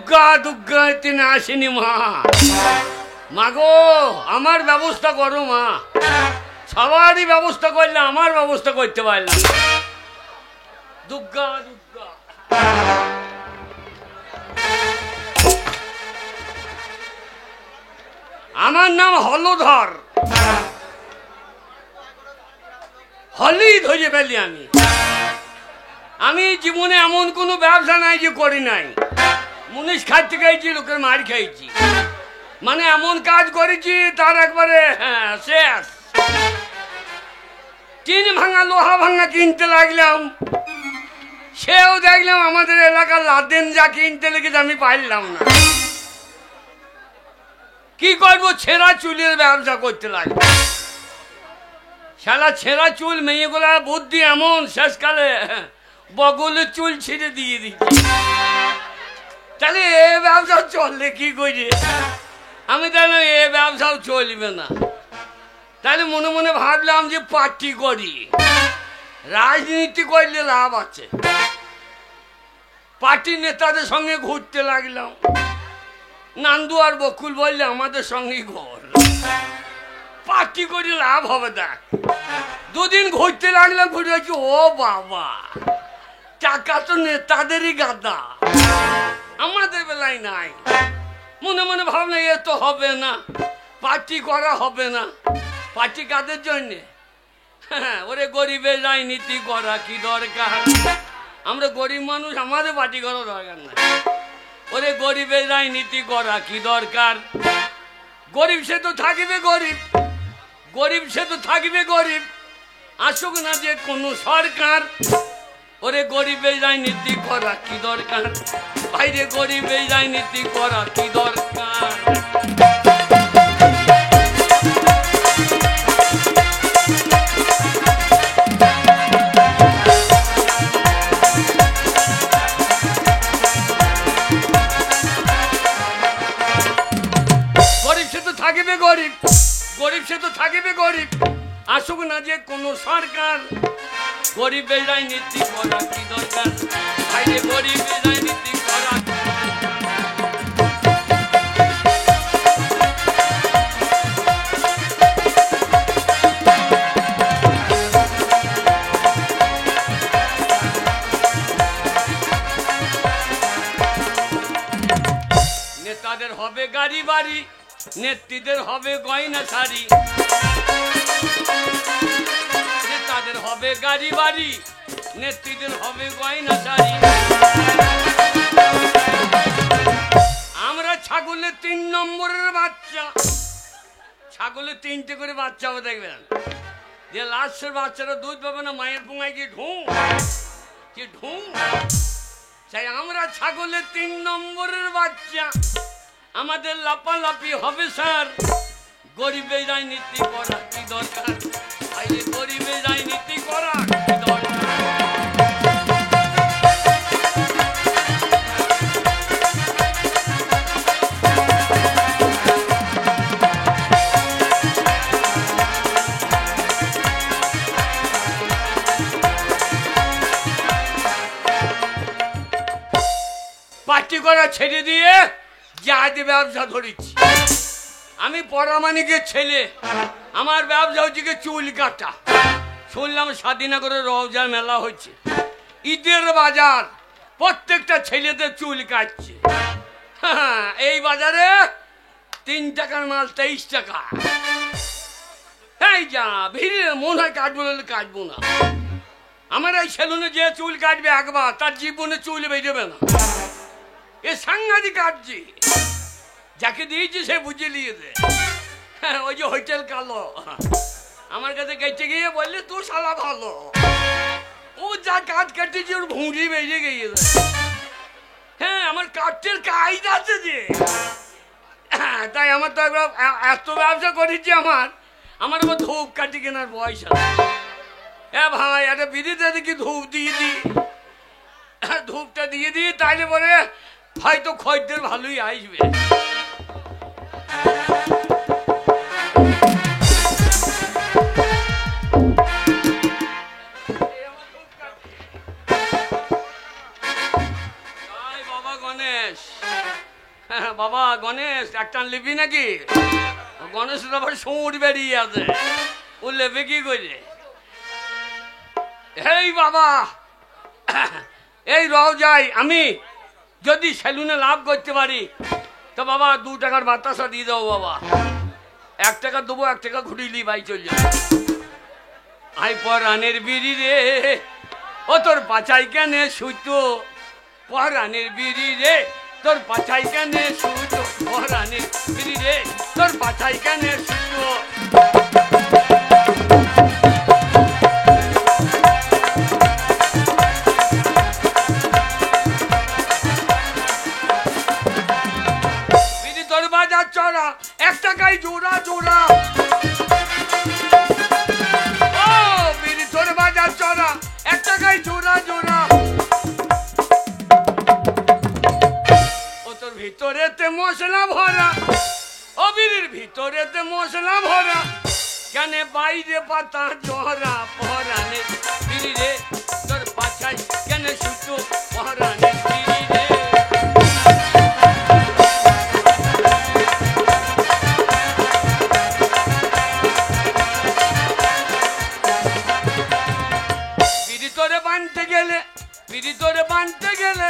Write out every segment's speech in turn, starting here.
দুর্গা দুর্গা তিনি আসেনি মা। মাগো আমার ব্যবস্থা করো মা, সবারই ব্যবস্থা করলে আমার ব্যবস্থা করতে পারলাম। দুর্গা দুর্গা আমার নাম হলধর, হলি ধরে ফেলি আমি জীবনে এমন কোনো ব্যবসা নাই যে করি নাই। মুনিশ খাইতে খাইছি, লোকের মার খাইছি, মানে এমন কাজ করেছি তার একবারে শেষ। টিন ভাঙা লোহা ভাঙা কিনতে লাগলাম, সেও দেখলাম আমাদের এলাকার লাদেন যা কিনতে লেগেছে আমি পারলাম না। কি করবো, ছেঁড়া চুলের ব্যবসা করতে লাগলো। শালা ছেঁড়া চুল মেয়েগুলা বুদ্ধি এমন, শেষকালে বগলের চুল ছিঁড়ে দিয়ে দিচ্ছি। তাহলে এ ব্যবসা চললে কি করে? আমি জানি এ ব্যবসাও চলবে না। তাহলে মনে মনে ভাবলাম যে পার্টি করি, রাজনীতি করলে লাভ আছে। পার্টি নেতাদের সঙ্গে ঘুরতে লাগলাম। নান্দু আর বকুল বললে আমাদের সঙ্গে ঘর, পার্টি করে লাভ হবে। দেখ দুদিন ঘুরতে লাগলাম, ঘুরে হচ্ছে ও বাবা, টাকা তো নেতাদেরই গাদা, আমাদের বেলায় নাই। মনে মনে ভাবলাম এ তো হবে না, পার্টি করা হবে না। পার্টি কাদের জন্যে? ওরে গরিবের রাজনীতি করা কি দরকার? আমরা গরিব মানুষ, আমাদের পার্টি করা দরকার না। ওরে গরিবের রাজনীতি করা কি দরকার? গরিব সে তো থাকিবে গরিব, গরিব সে তো থাকিবে গরিব, আসুক না যে কোনো সরকার। ওরে গরিবের রাজনীতি করা কি দরকার? বাইরে গরিবের রাজনীতি করা কি দরকার? গরিব সে তো থাকিবে গরিব, গরিব সে তো থাকিবে গরিব, আসুক না যে কোনো সরকার। গরিবের রাজনীতি করা কি দরকার? বাইরে গরিবের রাজনীতি করা। নেতাদের হবে গাড়ি বাড়ি, নেত্রীদের হবে গয়না শাড়ি। নেতাদের হবে গাড়ি বাড়ি, নেত্রীদের হবে গয়না শাড়ি। আমরা ছাগলের 3 নম্বরের বাচ্চা, ছাগলের 3টে করে বাচ্চা হবে দেখবেন। যে লাস্টের বাচ্চারা দুধ পাবে না, মায়ের পুঙায় কি ঢুঁ কি ঢুঁ। তাই আমরা ছাগলের 3 নম্বরের বাচ্চা, আমাদের লাপালাপি হবে স্যার। গরিবের রাজনীতি করা কি দরকার? বাইরে গরিবের রাজনীতি করা কি দরকার? পার্টি করা ছেড়ে দিয়ে জাহাজে ব্যবসা ধরেছি। আমি পরামানিকের ছেলে, আমার ব্যবসা হচ্ছে চুল কাটা। শুনলাম স্বাধীনগরে রওজার মেলা হচ্ছে, ঈদের বাজার, প্রত্যেকটা ছেলেদের চুল কাটছে। এই বাজারে 3 টাকার মাল 23 টাকা। এই যা ভিড়ে মনে হয় কাটবো, কাটবো না। আমার এই সেলুনে যে চুল কাটবে একবার, তার জীবনে চুল বেরোবে না। এ সাংঘাতিক কাটছি, যাকে দিয়েছি সে বুঝে নিয়েছে। ওই যে হোটেল কালো আমার কাছে কেটে গিয়ে বললে তুই শালা ভালো, ও যা কাজ কাটেছে ওর ভুঁড়ি বেরিয়ে গিয়েছে। হ্যাঁ আমার কাঠের কায়দা আছে যে, তাই আমার তো এত ব্যবসা করেছি। আমার আবার ধূপ কাটি কেনার পয়সা। হ্যাঁ ভাই একটা বিড়িতে দেখি ধূপ দিয়ে দিই, ধূপটা দিয়ে দিই, তাইলে পরে হয়তো খদ্দের ভালোই আসবে। বাবা গণেশ বাবা গণেশ একটা লিবি নাকি? গণেশের আবার সৌর বেরিয়ে আছে, ও লেবে কি করে? এই বাবা এই রও যাই, আমি যদি সেলুনে লাভ করতে পারি তো বাবা 2 টাকার বাতাসা দিয়ে দাও বাবা। 1 টাকা দেবো, 1 টাকা ঘুরিলি ভাই চল যাও। আই পরানের বিড়ি রে ও তোর পাচাই কেনে সুতো, পরানের বিড়ি রে তোর পাচাই কেনে সুতো, পরানের বিড়ি রে তোর পাচাই কেনে সুতো। বিড়ি তোর বাজার চড়া 1 টাকায় জোড়া জোড়া, ও বিড়ি তোর বাজার চড়া 1 টাকায় জোড়া জোড়া। ও তোর ভিতরেতে মশলা ভরা, ও বিড়ির ভিতরেতে মশলা ভরা, কেন বাইরে পাতা জহরা, পরানের বিড়ি রে তোর পাছাই কেন সুতো, পরানের বিড়ি রে। ভিতরে বানতে গেলে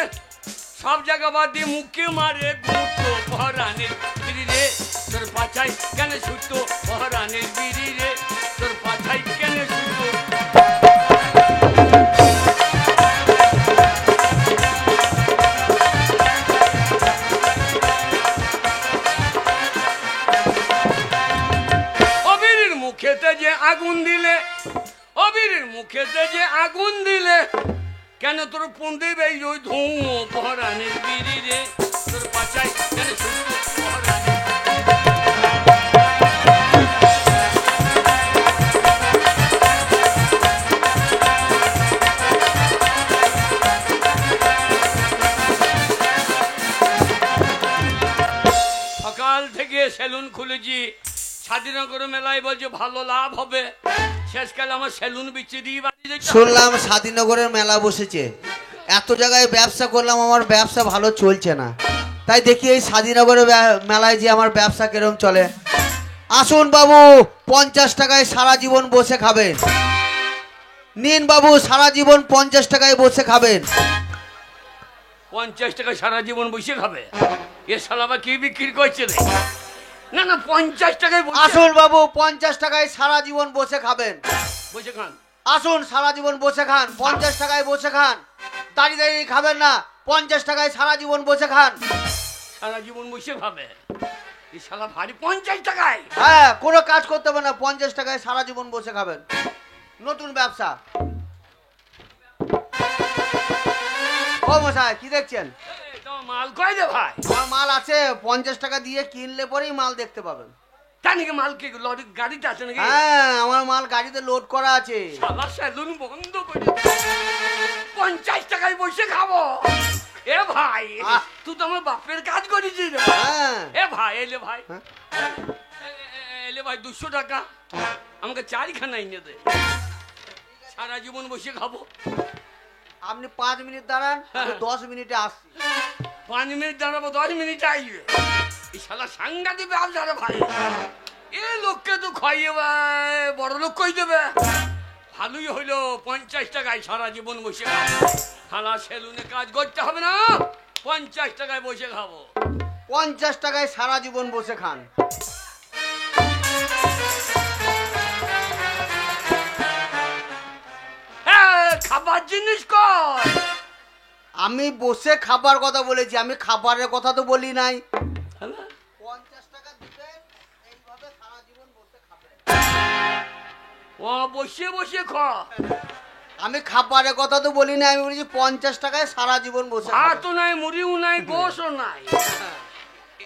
সব জায়গা বাদি মুখে মারে গুঁতো, পরানের বিড়ি রে তোর পাছাই কেন সুতো, পরানের বিড়ি রে তোর পাছাই কেন সুতো। ও বিড়ির মুখেতে যে আগুন দিলে, ও বিড়ির মুখেতে যে আগুন দিলে, কেন তোর পুঁদে বেই ওই ধুঁয়ো, পরানের বিড়ি রে তোর পাচাই কেন সুতো, পরানের। সকাল থেকে সেলুন খুলেছি, স্বাধীনগর মেলায় বলছে ভালো লাভ হবে, শেষকালে আমার সেলুন বিচ্ছে দিয়ে বাড়ি। শুনলাম স্বাধীনগরের মেলা বসেছে, এত জায়গায় ব্যবসা করলাম, আমার ব্যবসা ভালো চলছে না, তাই দেখি এই স্বাধীনগরের মেলায় যে আমার ব্যবসা কিরম চলে। আসুন বাবু, 50 টাকায় সারা জীবন বসে খাবেন। নিন বাবু, সারা জীবন 50 টাকায় বসে খাবেন। 50 টাকা সারা জীবন বসে খাবে? এ শালা কি বিক্রি করছে রে? না না 50 টাকায়। আসুন বাবু, 50 টাকায় সারা জীবন বসে খাবেন। বসে খান, আসুন সারা জীবন বসে খান, 50 টাকায় বসে খান, দাঁড়িয়ে দাঁড়িয়ে খাবেন না, 50 টাকায় সারা জীবন বসে খান। সারা জীবন বসে খাবে? এই শালা ভারী 50 টাকায়। হ্যাঁ, কোনো কাজ করতে হবে না, 50 টাকায় সারা জীবন বসে খাবেন। নতুন ব্যবসা। ও মশাই, কি দেখছেন? তোমার মাল কয় রে ভাই? আমার মাল আছে, 50 টাকা দিয়ে কিনলে পরেই মাল দেখতে পাবেন। তাই নাকি? মাল কি লরি গাড়িতে আছে নাকি? হ্যাঁ, আমার মাল গাড়িতে লোড করা আছে। শালা সেলুন বন্ধ করে 50 টাকায় বসে খাবো? এ ভাই তুই তো আমার বাপের কাজ করেছিস রে। এ ভাই এলে ভাই, এলে ভাই 200 টাকা আমাকে 4খানা এনে দে, সারা জীবন বসে খাবো। আপনি 5 মিনিট দাঁড়ান, 10 মিনিটে আসছি। 5 মিনিট দাঁড়াবো, 10 মিনিট আইবে? এই শালা সাংঘাতিক ব্যবসা রে ভাই। এ লোককে তো খাইয়ে বড় লোক কই দেবে। ভালোই হইলো 50 টাকায় সারা জীবন বসে খাবো। শালা সেলুনে কাজ করতে হবে না, 50 টাকায় বসে খাবো। 50 টাকায় সারা জীবন বসে খান। খাবার জিনিস কর। আমি বসে খাবার কথা বলেছি, আমি খাবারের কথা তো বলি নাই। 50 টাকা দিবেন, এইভাবে সারা জীবন বসে খাবেন। ও বসে বসে খা। আমি খাবারের কথা তো বলি না, আমি বলেছি 50 টাকায় সারা জীবন বসে খাবেন। ভাতও নাই, মুড়িও নাই, গোশও নাই।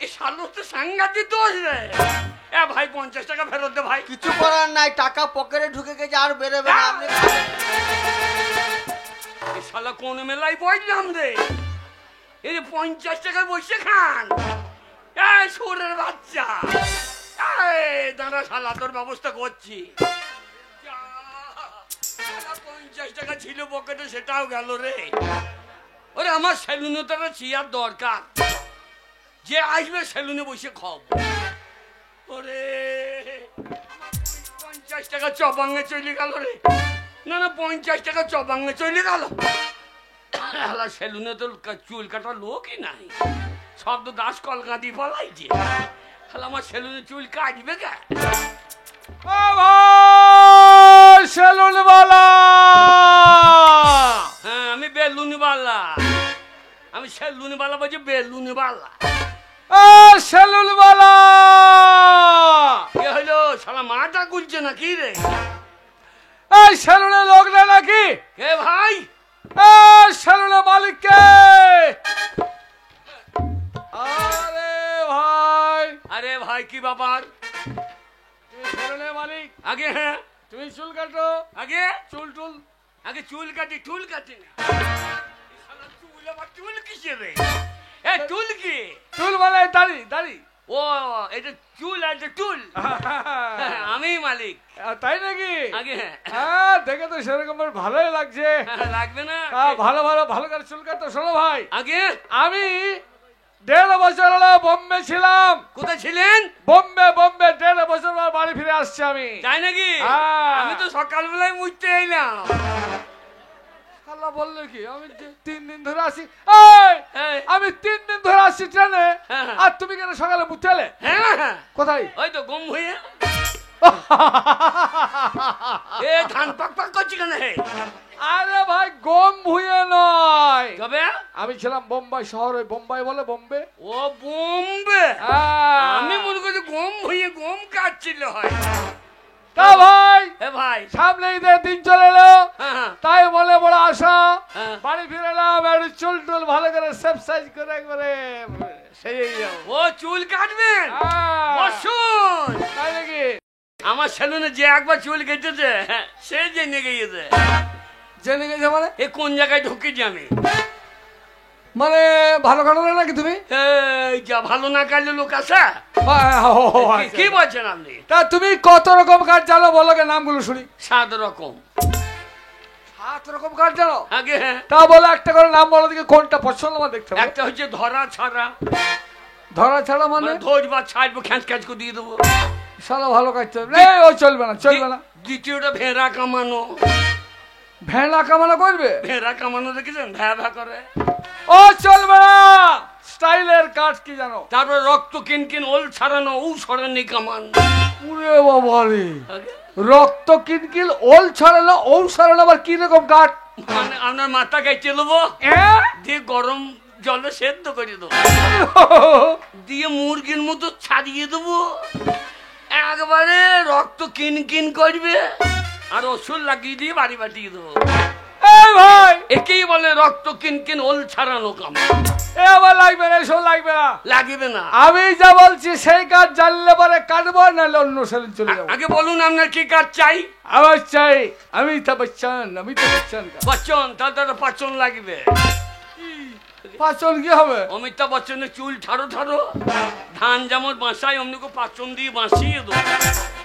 এ শালো তো সাংঘাতিক দোষ রে। এ ভাই 50 টাকা ফেরত দে ভাই। কিছু করার নাই, টাকা পকেটে ঢুকে গেছে, আর বেরোবে না। আপনি এ শালা কোন মেলায় বইলাম রে? এই 50 টাকায় বসে খান। এই সুরের বাচ্চা, এই দাঁড়া শালা তোর ব্যবস্থা করছি। 50 টাকা ছিল পকেটে, সেটাও গেল রে। ওরে আমার সেলুনে তো একটা চেয়ার দরকার, যে আসবে সেলুনে বসে খাব। ওরে 50 টাকা চপাঙ্গে চলে গেল রে। না না 50 টাকা চপাঙ্গে চলে গেল। সেলুনে তো চুল কাটার লোকই নাই, সব তো দাস কলকাতি পালাইছে। আমার সেলুনে চুল কাটবে কে? সেলুনওয়ালা, হ্যাঁ আমি বেলুনিওয়ালা, আমি সেলুনিওয়ালা বলছি বেলুনিওয়ালা। সেলুনওয়ালা কি হলো শালা মাথা গুলছে না কি রে? এই সেলুনের লোক না নাকি? কে ভাই? সেলুনের মালিক কে? আরে ভাই, আরে ভাই কি ব্যাপার? তুমি সেলুনের মালিক? আগে হ্যাঁ তুমি চুল কাটো? আগে চুল টুল আগে চুল কাটি, চুল কাটি না। এই শালা চুল আবার চুল কিসের রে? এ চুল কি? চুল মানে দাড়ি দাড়ি। ও এটা চুল আছে চুল। আমি মালিক। তাই নাকি? আগে হ্যাঁ দেখে তো সেরকম ভালোই লাগছে। লাগবে না? ভালো ভালো ভালো করে চুল কাটো। শোনো ভাই, আগে আমি 1.5 বছর হলো বোম্বে ছিলাম। কোথায় ছিলেন? বোম্বে বোম্বে 1.5 বছর পর বাড়ি ফিরে আসছি আমি। তাই নাকি? আমি তো সকালবেলায় মুছতে এলাম। আল্লাহ বললো কি আমি 3 দিন ধরে আসি। এই, আমি 3 দিন ধরে আসছি ট্রেনে, হ্যাঁ। আর তুমি কেন সকালে মুছলে? হ্যাঁ কোথায়? ওই তো গম হয়ে এ ধান পাক পাক করছি কেন হে? আরে ভাই গম ভুঁয়ে নয়, তবে আমি ছিলাম বোম্বাই শহরে। বোম্বাই বলে বোম্বে। ও বোম্বে। হ্যাঁ। আমি মনে করছি গম ভুঁয়ে গম কাটছিল হয়। তা ভাই হে ভাই সামনে ঈদের দিন চলে এলো, হ্যাঁ তাই মনে বড় আশা। হ্যাঁ। বাড়ি ফিরে এলাম, একটু চুল টুল ভালো করে সেফ সাইজ করে একবারে সেই যাও। ও চুল কাটবেন? হ্যাঁ। বসুন। তাই নাকি? আমার সেলুনে যে একবার চুল কেটেছে সে জেনে গিয়েছে। জেনে গেছে মানে? এ কোন জায়গায় ঢুকেছি আমি? মানে ভালো কাটালে নাকি তুমি? এই যা ভালো না কাটলে লোক আছে? কি বলছেন আপনি? তা তুমি কত রকম কাজ জানো বলো, কে নামগুলো শুনি। 7 রকম। 7 রকম কাজ জানো? আগে হ্যাঁ তা বলো একটা করে নাম বলো দেখি, কোনটা পছন্দ আমার দেখতে হবে। একটা হচ্ছে ধরা ছাড়া। ধরা ছাড়া মানে? ধোজ বা ছাড়বো খ্যাঁচ খ্যাঁচ করে দিয়ে দেবো। শালা ভালো কাজ চলবে। ও চলবে না, চলবে না। দ্বিতীয়টা ভেড়া কামানো। ভেড়া কামানো করবে? ভেড়া কামানো দেখেছেন? ভ্যা ভ্যা করে। ও চলবে না, স্টাইলের কাজ কি জানো? তারপরে রক্ত কিনকিন ওল ছাড়ানো, ও সরানি কামান। উরে বাবা রে, রক্ত কিনকিল ওল ছড়ানো, ও ছড়ানো আবার কি রকম কাঠ? মানে আপনার মাথা গাইতে দেবো, হ্যাঁ? দিয়ে গরম জলে সেদ্ধ করে দেবো, দিয়ে মুরগির মতো ছাড়িয়ে দেবো, একবারে রক্ত কিনকিন করবে, আর ওষুধ লাগিয়ে দিয়ে বাড়ি পাঠিয়ে দেবো। এই ভাই, একেই বলে রক্ত কিনকিন ওল ছাড়ানো কাম। এ আবার লাগবে না, এসব লাগবে না, লাগবে না। আমি যা বলছি সেই কাজ জানলে পরে কাটবো, নাহলে অন্য সেলুন চলে যাবো। আগে বলুন আপনার কি কাজ চাই? আমার চাই অমিতাভ বচ্চন। অমিতাভ বচ্চন বচ্চন, তাহলে পাচন লাগবে। পাচন কি হবে? অমিতাভ বচ্চনের চুল ছাড়ো ছাড়ো, ধান যেমন বাঁচায় অমনি করে পাচন দিয়ে বাঁচিয়ে দেবো।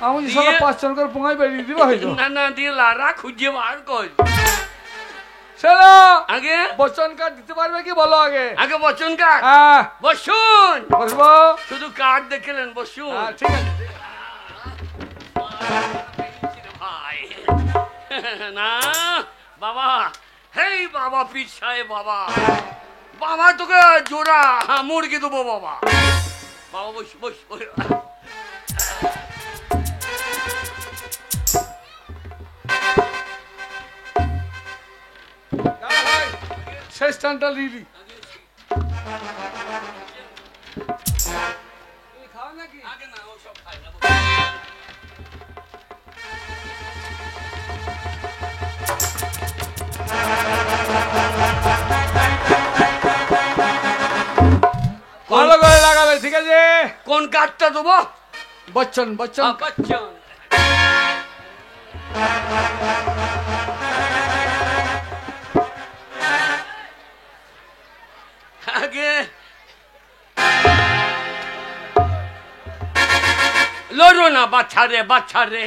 আমি সব পাচন করে পোঙায় বেরিয়ে দিবা হয়তো। না না, দিয়ে লারা খুঁজে বার কর। চলো আগে বচন কার্ড দিতে পারবে কি বলো আগে? আগে বচন কার্ড। হ্যাঁ বসুন। বসবো? শুধু কার্ড দেখলেন, বসুন। হ্যাঁ ঠিক আছে। ভাই না বাবা, হেই বাবা পীর সাহেব, বাবা বাবা তোকে জোড়া মুরগি দেবো বাবা। বাবা বস বস। শেষ টানটা লিলি আগে না, ও সব খাই না। ভালো করে লাগাবে, ঠিক আছে? কোন কার্ডটা দেবো? বচ্চন বচ্চন। বচ্চন। আগে লড়ো না বাচ্চারে, বাচ্চারে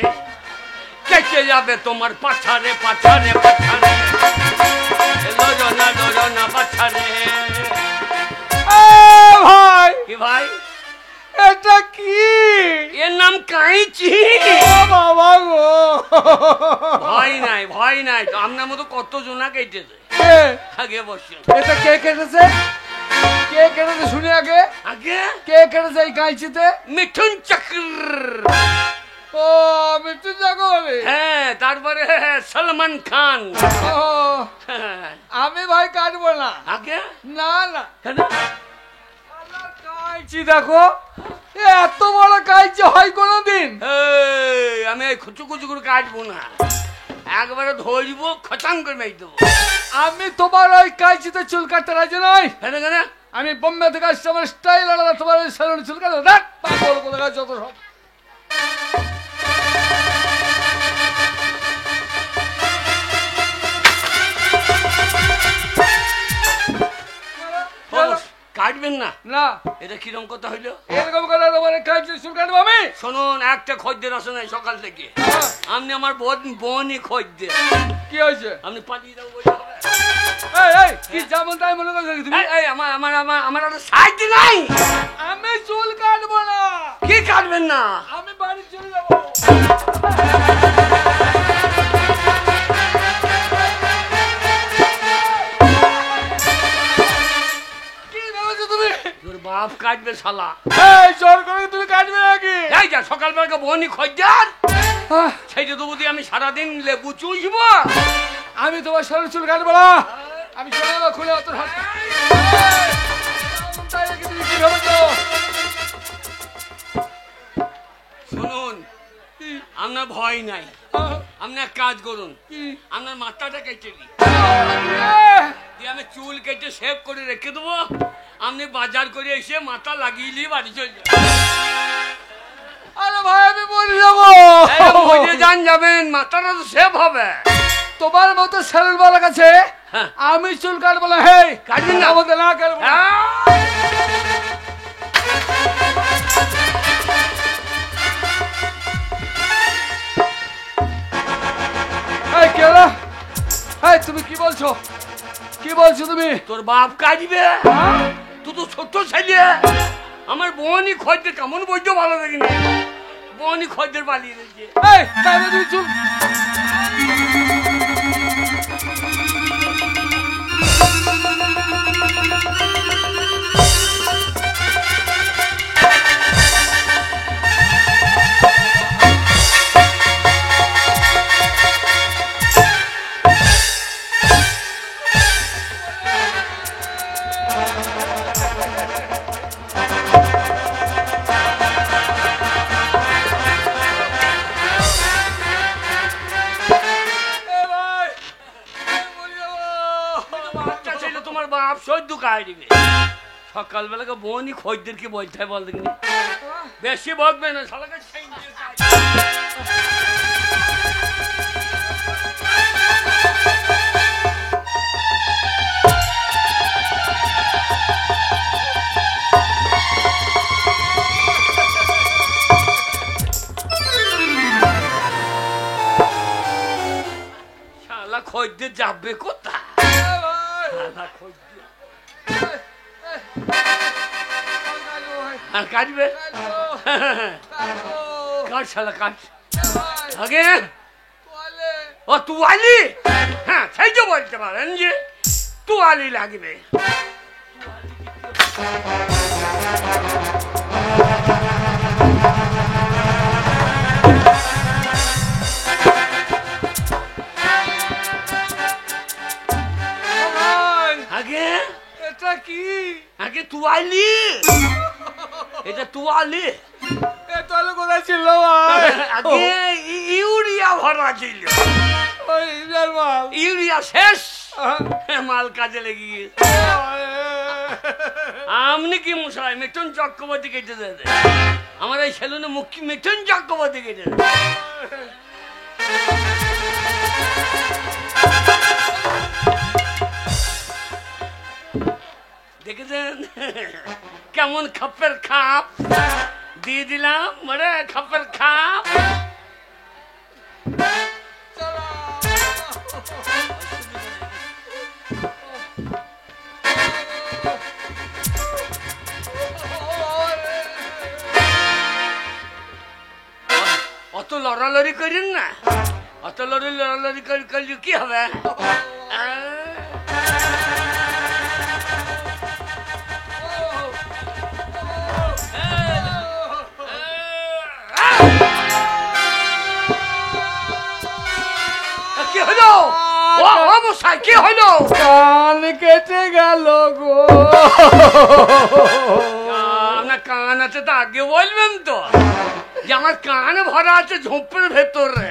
কেটে যাবে তোমার পাছারে, পাছারে পাছারে। লড়ো না বাচ্চারে। ভাই কি ভাই? নাম কাঁইচি। বাবা গো, ভয় নাই তো আপনার মতো কত জনা কেটেছে। কে? আগে বসুন। এটা কে কেটেছে? কে কেটেছে শুনি আগে। আগে কে কেটেছে এই কাঁচিতে? মিঠুন চক্র। ও মৃত্যু জাগরে। হ্যাঁ, তারপরে সলমান খান। ও আমি ভাই কাটবো না। আগে না না, কেন? কাঁচি দেখো, এত বড় কাঁচি হয় কোনোদিন? এই, আমি এই খুচু খুচু করে কাটবো না, একবারে ধরবো খচাং করে মেয়ে দেবো। আমি তোমার ওই কাঁচিতে চুল কাটতে রাজি নই। কেন কেন? আমি বোম্বে থেকে আসছি, আমার স্টাইল আলাদা, তোমার ওই স্যালুনে চুল কাটবো। দেখ পাগল কোথাকার যত সব। কাটবেন না? না, এটা কিরম কথা হইলো? এরকম করে তোমার কাঁচিতে চুল কাটবো আমি? শুনুন, একটা খদ্দের আসে নাই সকাল থেকে, আপনি আমার বোনই খদ্দের। কি হয়েছে? আপনি পালিয়ে যাবো বলতে হবে? এই এই কি যেমন তাই মনে করছো তুমি? এই, এই, আমার আমার আমার আমার একটা সাইড নাই। আমি চুল কাটবো না। কি কাটবেন না? আমি বাড়ি চলে যাবো। কি ভেবেছো তুমি? তোর বাপ কাটবে শালা। এই জোর করে তুমি কাটবে নাকি? এই যা, সকালবেলা বোনই খদ্দের, আহ, সেই যে দুবুদি আমি সারাদিন লেবু চুষবো। আমি তোমার সরু চুল কাটবো না। আমি চলে যাবো, খুলে অত হাত। তাই নাকি তুমি কি ভেবেছো? শুনুন, আপনার ভয় নাই, আপনি এক কাজ করুন, আপনার মাথাটা কেটে দিই, দিয়ে আমি চুল কেটে শেভ করে রেখে দেবো, আপনি বাজার করে এসে মাথা লাগিয়ে নিয়ে বাড়ি চলে যাবেন। আরে ভাই আমি মরে যাবো। মরে যান, যাবেন, মাথাটা তো শেভ হবে। তোমার মতো স্যালুন বালা কাছে হ্যাঁ। আমি চুল কাটবো না। হে কাটবেন না? আমাদের না কাটবো না। এই কেলা, এই তুমি কি বলছো? কি বলছো তুমি? তোর বাপ কাটবে, হ্যাঁ? তুই তো ছোট্ট ছেলে। আমার বোনই খদ্দের, কেমন বইতে ভালো দেখিনি, বোনই খদ্দের পালিয়ে দিয়েছে। এই তাহলে তুমি চুল তোমার বাপ সহ্য কাটবে। সকালবেলা বোনই খদ্দেরকে বলতে হয়, বল দেখিনি, বেশি বকবে না শালাকে সেই দিয়ে কাটবে। শালা খদ্দের যাবে কোথায়? শালা খদ্দের আর কাটবে। কাট শালা কাট আগে। ও তুয়ালি, হ্যাঁ সেই তো বলতে পারেন যে তুয়ালি লাগবে। আগে এটা কি? আগে তুয়ালি, এটা তুয়ালি। এ তাহলে কোথায় ছিল ভাই? আগে ইউরিয়া ভরা ছিল, ওই ইন্ডিয়ার মাল। ইউরিয়া শেষ, মাল কাজে লেগে গিয়েছে। আপনি কি মশাই মিঠুন চক্রবর্তী কেটে দেন? আমার এই সেলুনে মুখ্য মিঠুন চক্রবর্তী কেটে দেন। দেখেছেন কেমন খাপের খাপ দিয়ে দিলাম, মানে খাপের খাপ। করেন না, অত লড়ালড়ি করলে কি হবে? কি হলো? ও মশাই, কি হলো? কান কেটে গেল গো। আপনার কান আছে তা আগে বলবেন তো, যে আমার কান ভরা আছে ঝোপের ভেতরে।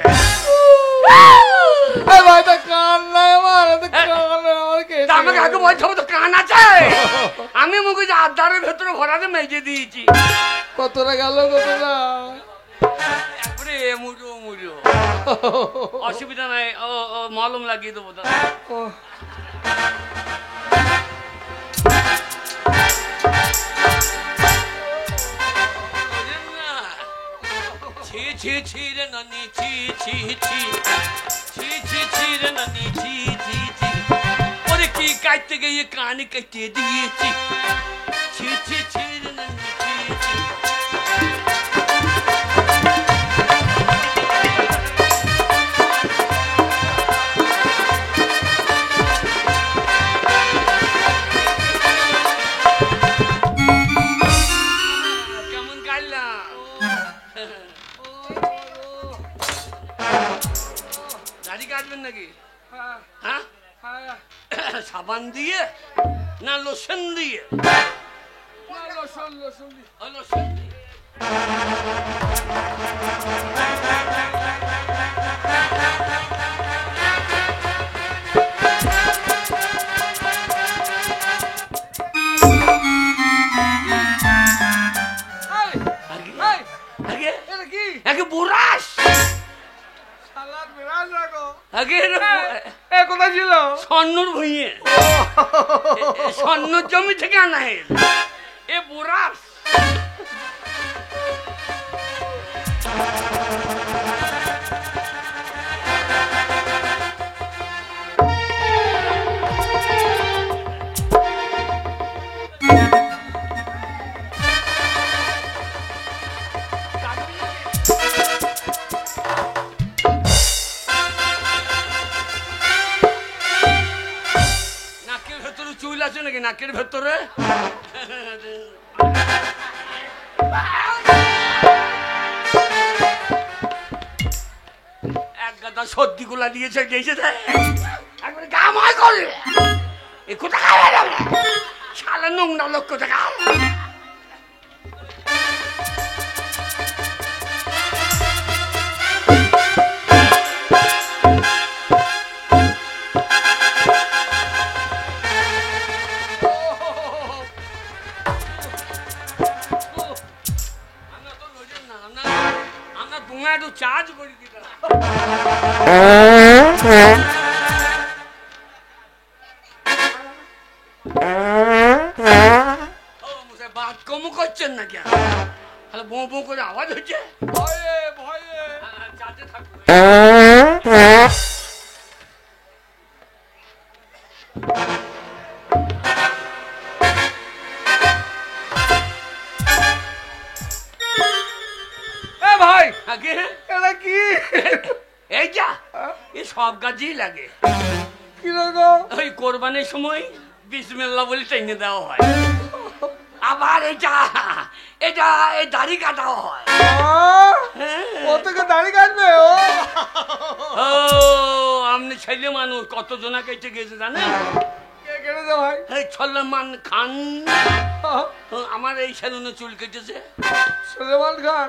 ভাই তো কান নাই আমার, কান আমার কেটে আমাকে আগে বলতে হবে তো কান আছে। আমি মুখে যে আধারের ভেতরে ভরাতে মেজে দিয়েছি। কতটা গেল কতটা? একবারে মুড়ো মুড়ো, অসুবিধা নাই, ও মলম লাগিয়ে দেবো দাদা। ছি ছি ছি রে নানি, ছি ছি ছি ছি ছি ছি রে নানি, ছি ছি ছি। ওরে কি কাটতে গিয়ে কান কেটে দিয়েছি। ছি ছি ছি রে নানি, ছি ছি। কেমন কাটলাম? দাড়ি কাটবেন নাকি? হ্যাঁ, সাবান দিয়ে না লোশন দিয়ে? লোশন দিয়ে। আগে বুড়াস, আগে কোথায় ছিল? স্বর্ণর ভুঁইয়ে, স্বর্ণর জমি থেকে আনা এ বুড়াস। নাকের ভেতরে চুল আছে নাকি? নাকের ভেতরে এক গাদা সর্দি গুলা দিয়েছে, গেছে একবারে গামায় করলে এ কোথা খাওয়া যাবে? শালা নোংরা লোক কোথা খাওয়া। আমরা তোমার একটু চার্জ করে দিতে বাদ কম করছেন না কেন? তাহলে বো বো করে আওয়াজ হচ্ছে। ভয়ে ভয়ে চার্জে থাকবে। ভাই আগে এটা কি? এই যা, এ সব কাজেই লাগে। কিরকম? ওই কোরবানির সময় বিসমিল্লাহ বলে টেনে দেওয়া হয়। আবার এটা এটা এই দাড়ি কাটাও হয়। ও থেকে দাড়ি কাটবে? ও আপনি ছেলে মানুষ, কত জনা কেটে গেছে জানেন? কে কেটেছে ভাই? এই সলমান খান আমার এই সেলুনে চুল কেটেছে। সুলেমান খান?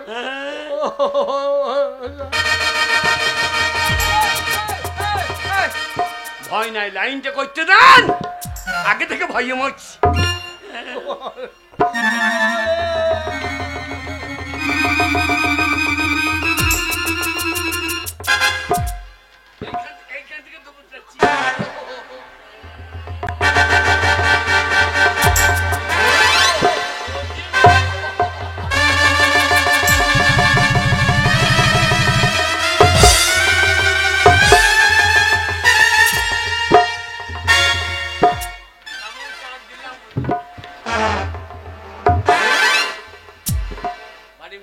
ভয় নাই, লাইনটা করতে দেন। আগে থেকে ভয়ে মরছি। এইখান থেকে তো বুঝতে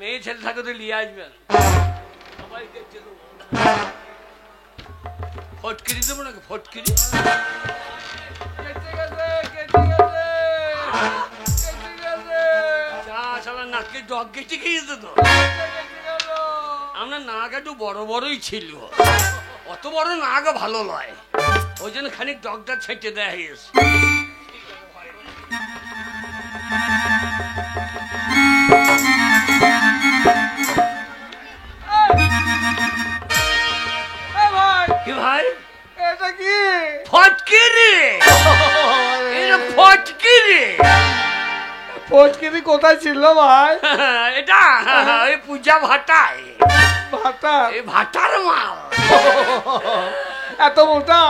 মেয়ে ছেলে থাকে তো নিয়ে আসবেন। ফটকিরি দেবো নাকি ফটকিরি? নাকে ডগ কেটে গিয়েছে তো। আপনার নাক একটু বড় বড়ই ছিল, অত বড় নাক ভালো নয়, ওই জন্য খানিক ডগটা ছেটে দেয়া হয়েছে। কি ভাই এটা কি? ফটকিরি, এটা ফটকিরি। ফটকিরি কোথায় ছিল ভাই? এটা ওই পূজা ভাটায়, ভাতা এই ভাটার মাল। এত মোটা?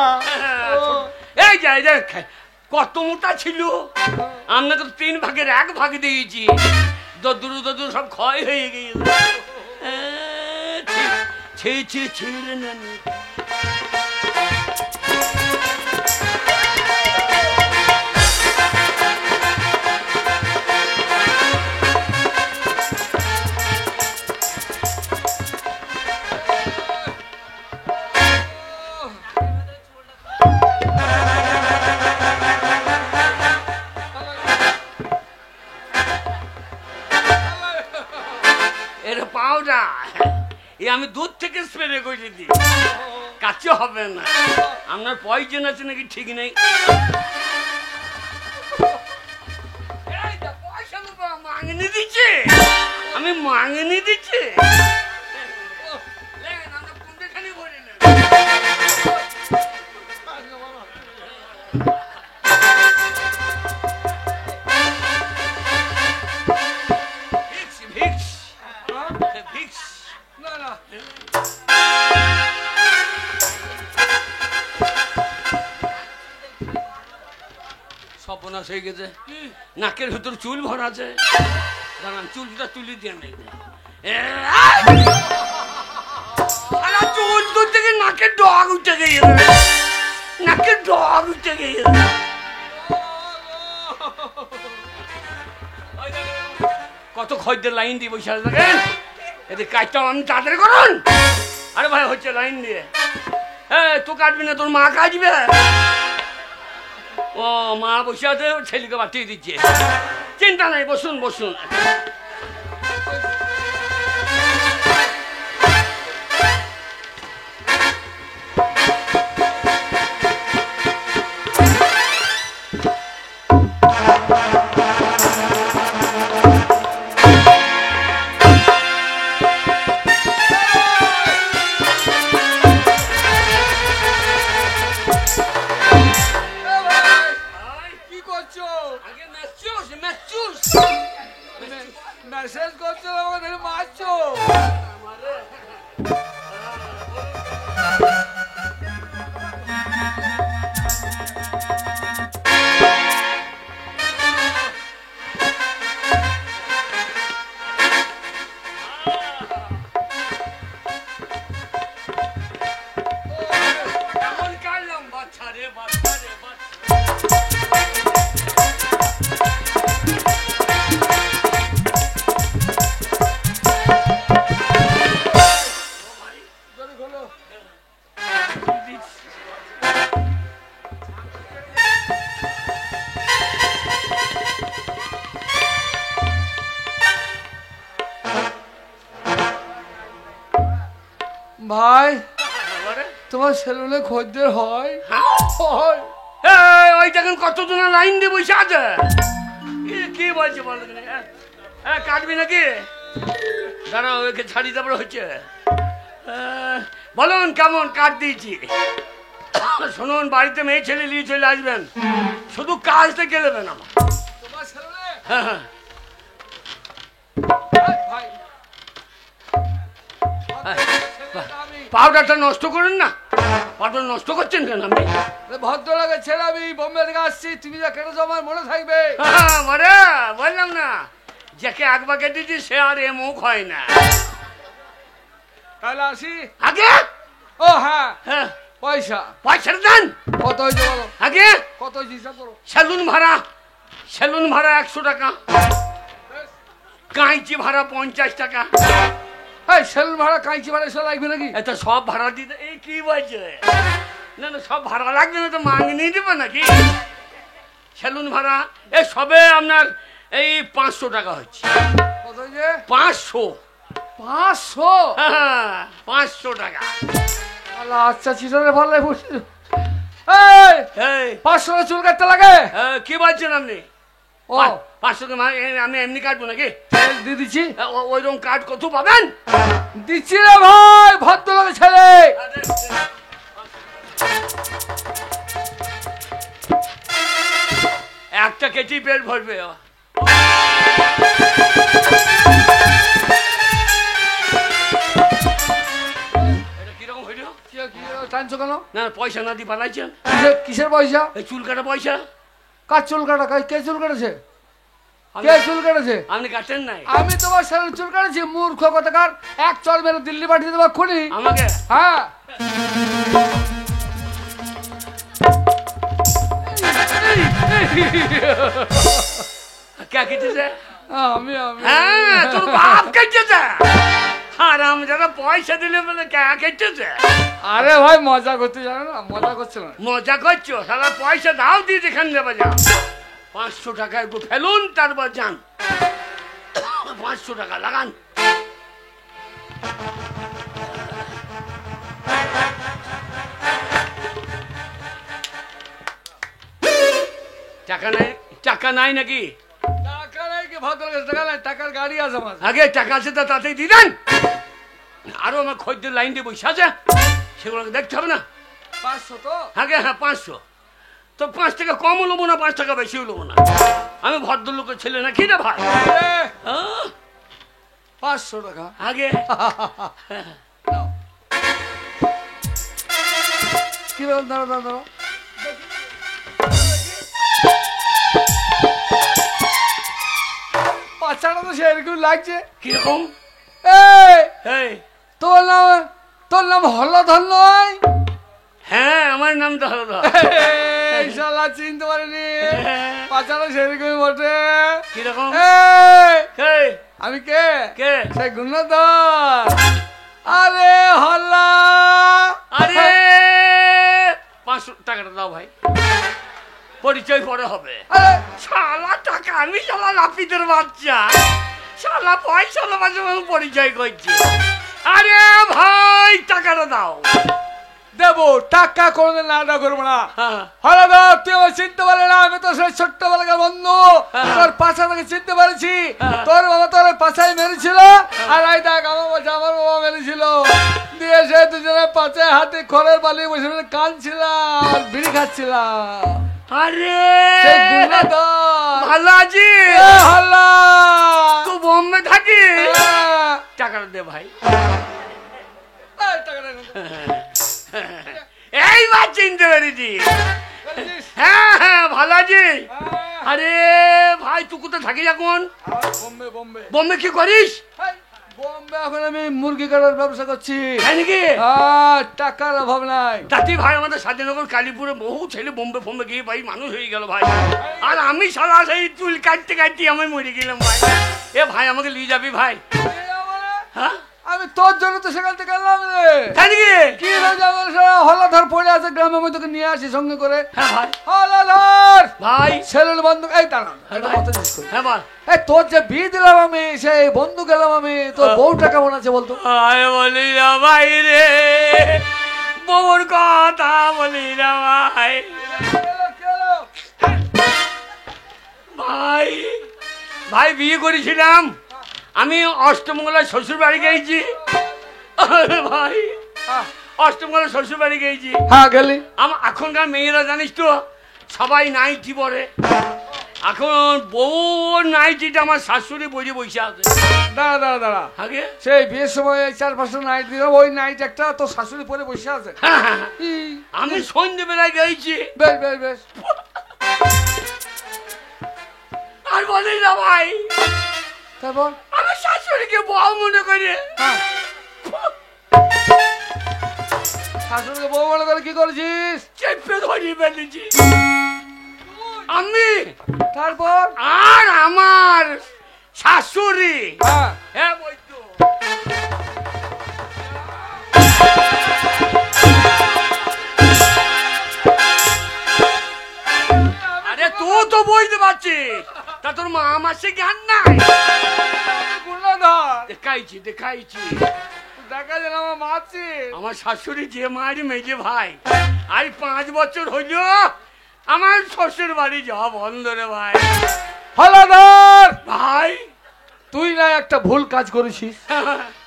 এই যে কত মোটা ছিল, আমরা তো 3 ভাগের 1 ভাগ দিয়েছি, দদুরু দদুরু সব ক্ষয় হয়ে গিয়েছে। ছেড়ে না আমি দুধ থেকে স্প্রে করে দিই, কাছে হবে না। আপনার পয়জন আছে নাকি ঠিক নেই। পয়সা মাঙনি দিচ্ছে, আমি মাঙনি দিচ্ছি। সর্বনাশ হয়ে গেছে, নাকের ভেতর চুল ভরা আছে। দাঁড়ান, চুলটা তুলি দিয়ে নেই, চুল তুল থেকে নাকের ডগ উঠে গিয়েছে, নাকের ডগ উঠে গিয়েছে। কত খদ্দের লাইন দিয়ে বসে থাকেন, এদের কাজটাও আমি তাড়াতাড়ি করুন। আরে ভাই হচ্ছে লাইন দিয়ে, হ্যাঁ তো কাটবি না, তোর মা কাটবে। ও মা বসে আছে, ছেলেকে পাঠিয়ে দিচ্ছে, চিন্তা নাই, বসুন বসুন। মেসেজ করছো আমাদের মারছো? কেমন কাটলাম বাচ্চা রে, বাচ্চা রে, বাচ্চা। ভাই তোমার সেলুনে খদ্দের হয়? হয়। ওই দেখেন কতজন লাইন দিয়ে বসে আছে, কি বলছে বল, হ্যাঁ কাটবি নাকি? দাঁড়াও, ওকে ছাড়ি তারপরে হচ্ছে। বলুন কেমন কাট দিয়েছি। শুনুন, বাড়িতে মেয়ে ছেলে নিয়ে চলে আসবেন, শুধু কাজটা গেলে না আমার। তোমার সেলুনে? হ্যাঁ হ্যাঁ, ভাই পাউডারটা নষ্ট করেন না, পাউডার নষ্ট করছেন কেন? আমি ভদ্রলোকের ছেলে, আমি বোম্বে থেকে আসছি, তুমি যা কেটেছো আমার মনে থাকবে। বললাম না, যাকে একবার কেটেছি সে আর এ মুখ হয় না। তাহলে আসি আগে। ও হ্যাঁ হ্যাঁ, পয়সা পয়সাটা দেন। কত হয়েছে বলো? আগে কত হয়েছে হিসাব করো। সেলুন ভাড়া 100 টাকা, কাঁচি ভাড়া 50 টাকা, এই সেলুন ভাড়া কাঁচি ভাড়া এসব লাগবে নাকি? এত সব ভাড়া দিতে এই কি বলছে? না না, সব ভাড়া লাগবে না তো মাঙ্গি নিয়ে দেবে নাকি? সেলুন ভাড়া এই সবে আপনার এই 500 টাকা হচ্ছে। কত যে? 500। 500? হ্যাঁ, 500 টাকা। আল্লাহ, আচ্ছা চিটারে ভালো বসে। এই এই 500 টাকা চুল কাটতে লাগে? কি বলছেন আপনি? ও 500 টাকা আমি এমনি কাটবো নাকি? দিয়ে দিচ্ছি। ওইরকম কাট কত পাবেন? দিচ্ছি রে ভাই, ভদ্রলোকের ছেলে। একটা কেজি পেট ভরবে। কিরকম হইল? টানছো কেন? না পয়সা না দিয়ে পালাইছেন। কিসের পয়সা? এই চুল কাটা পয়সা। কার চুল কাটা? কে চুল কাটেছে? কে চুল কাটেছে? আপনি কাটেন নাই? আমি তোমার ছেলের চুল কাটেছি? মূর্খ কথাকার, এক চল মেরে দিল্লি পাঠিয়ে দেবো খুনি। আমাকে? হ্যাঁ। কে কেটেছে? আমি আমি হ্যাঁ, তোর বাপ কেটেছে। আর আমি যারা পয়সা দিলে বলে কে কেটেছে? আরে ভাই মজা করতে জানো না, মজা করছে না। মজা করছো? সারা পয়সা দাও দিয়ে যেখানে যাবে যাও। 500 টাকা একটু ফেলুন, তারপর যান। 500 টাকা লাগান। টাকা নাই? টাকা নাই নাকি? টাকা নাই কি ভদ্রলোকের? টাকা নাই, টাকার গাড়ি আছে আমার। আগে টাকা আছে তা তাতেই দিলেন। আরো আমার খদ্দের লাইন দিয়ে বসে আছে, সেগুলোকে দেখতে হবে না? 500 তো? আগে হ্যাঁ 500। তো 5 টাকা কম নেবো না, 5 টাকা বেশি নেবো না। আমি ভদ্রলোকের ছেলে না কি রে ভাই? 500 টাকা আগে কি বল? দাঁড়া দাঁড়া দাঁড়া, পাঁচাটা তো সেরকম লাগছে। কিরকম? এই তোর নাম হলধন নয়? হ্যাঁ, আমার নাম তো হলো। এই শালা চিনতে পারিনি, পাঁচাটা সেরকমই বটে। কিরকম? এই, আমি কে? কে? সেই গুণধর। আরে হল্লা, আরে 500 টাকাটা দাও ভাই, পরিচয় পরে হবে। শালা টাকা, আমি শালা নাপিতের বাচ্চা, শালা পয়সা মাঝে মাঝে পরিচয় করছি। আরে ভাই টাকাটা দাও। দেবো টাকা, কোনোদিন না করবো না। হ্যাঁ। হলধর, তুই আমার চিনতে পারলি না? আমি তো সেই ছোট্টবেলাকার বন্ধু, তোর পাছা থেকে চিনতে পারছি। তোর বাবা তোর পাছায় মেরেছিল, আর এই দেখ আমার বলছে আমার বাবা মেরেছিল। দিয়ে সে দুজনে পাছায় হাতে খড়ের বালি বসে বসে কাঁদছিলাম, আর বিড়ি খাচ্ছিলাম। আরে সেই গুণধর। ভালো আছি? হল্লা, তুই বোম্বে থাকি? হ্যাঁ। টাকাটা দে ভাই। এই টাকাটা নে। এইবার চিনতে পেরেছি। হ্যাঁ হ্যাঁ, ভালো আছি। আরে ভাই তুই কোথায় থাকিস এখন? বোম্বে। বোম্বে বোম্বে কি করিস? বোম্বে এখন আমি মুরগি কাটার ব্যবসা করছি। তাই নাকি? টাকার অভাব নাই। তাতে ভাই আমাদের স্বাধীনগর কালীপুরে বহু ছেলে বোম্বে ফোম্বে গিয়ে ভাই মানুষ হয়ে গেল ভাই। আর আমি সারা সেই চুল কাটতে কাটতে আমি মরে গেলাম ভাই। এ ভাই আমাকে নিয়ে যাবি ভাই? হ্যাঁ, আমি তোর জন্য তো সেখান থেকে এলাম রে। তাই নাকি? কি হলধর পড়ে আছে গ্রামে, আমি তোকে নিয়ে আসি সঙ্গে করে। হ্যাঁ ভাই। হলধর ভাই ছেলের বন্ধু। এই দাঁড়ান, একটা ভাই। কথা জিজ্ঞেস করি। হ্যাঁ বল। এই তোর যে বিয়ে দিলাম আমি, সেই বন্ধু গেলাম আমি, তোর বউটা কেমন আছে বলতো? আয় বলি না ভাই রে, বউর কথা বলি না ভাই। ভাই ভাই বিয়ে করেছিলাম আমি, অষ্টমঙ্গলার শ্বশুর বাড়ি গেছি। আরে ভাই অষ্টমঙ্গলার শ্বশুর বাড়ি গেছি। হ্যাঁ গেলি। এখনকার মেয়েরা জানিস তো সবাই নাইটি পরে। এখন বউ নাইটিটা আমার শাশুড়ি বইরে বসে আছে। দাঁড়া দাঁড়া দাঁড়া, আগে সেই বিয়ের সময় 4-5টা নাইট দিলাম, ওই নাইট একটা তোর শাশুড়ি পরে বসে আছে। আমি সন্ধ্যেবেলায় গেছি। বেশ বেশ বেশ। আর বলি না ভাই, তারপর আমার শাশুড়িকে বউ মনে করে। শাশুড়িকে বউ মনে করে কি করেছিস? চেপে ধরিয়ে ফেলেছি আমি। তারপর আর আমার শাশুড়ি হ্যাঁ হ্যাঁ বৈদ্য করছিস? তা তোর মা মাসে জ্ঞান নাই? গুণধর দেখাইছি দেখাইছি। দেখা যেন আমার মাছি। আমার শাশুড়ি যে মায়ের মেজে ভাই, আজ 5 বছর হইল আমার শ্বশুর বাড়ি যাওয়া বন্ধ রে ভাই। হলধর ভাই তুই না একটা ভুল কাজ করেছিস,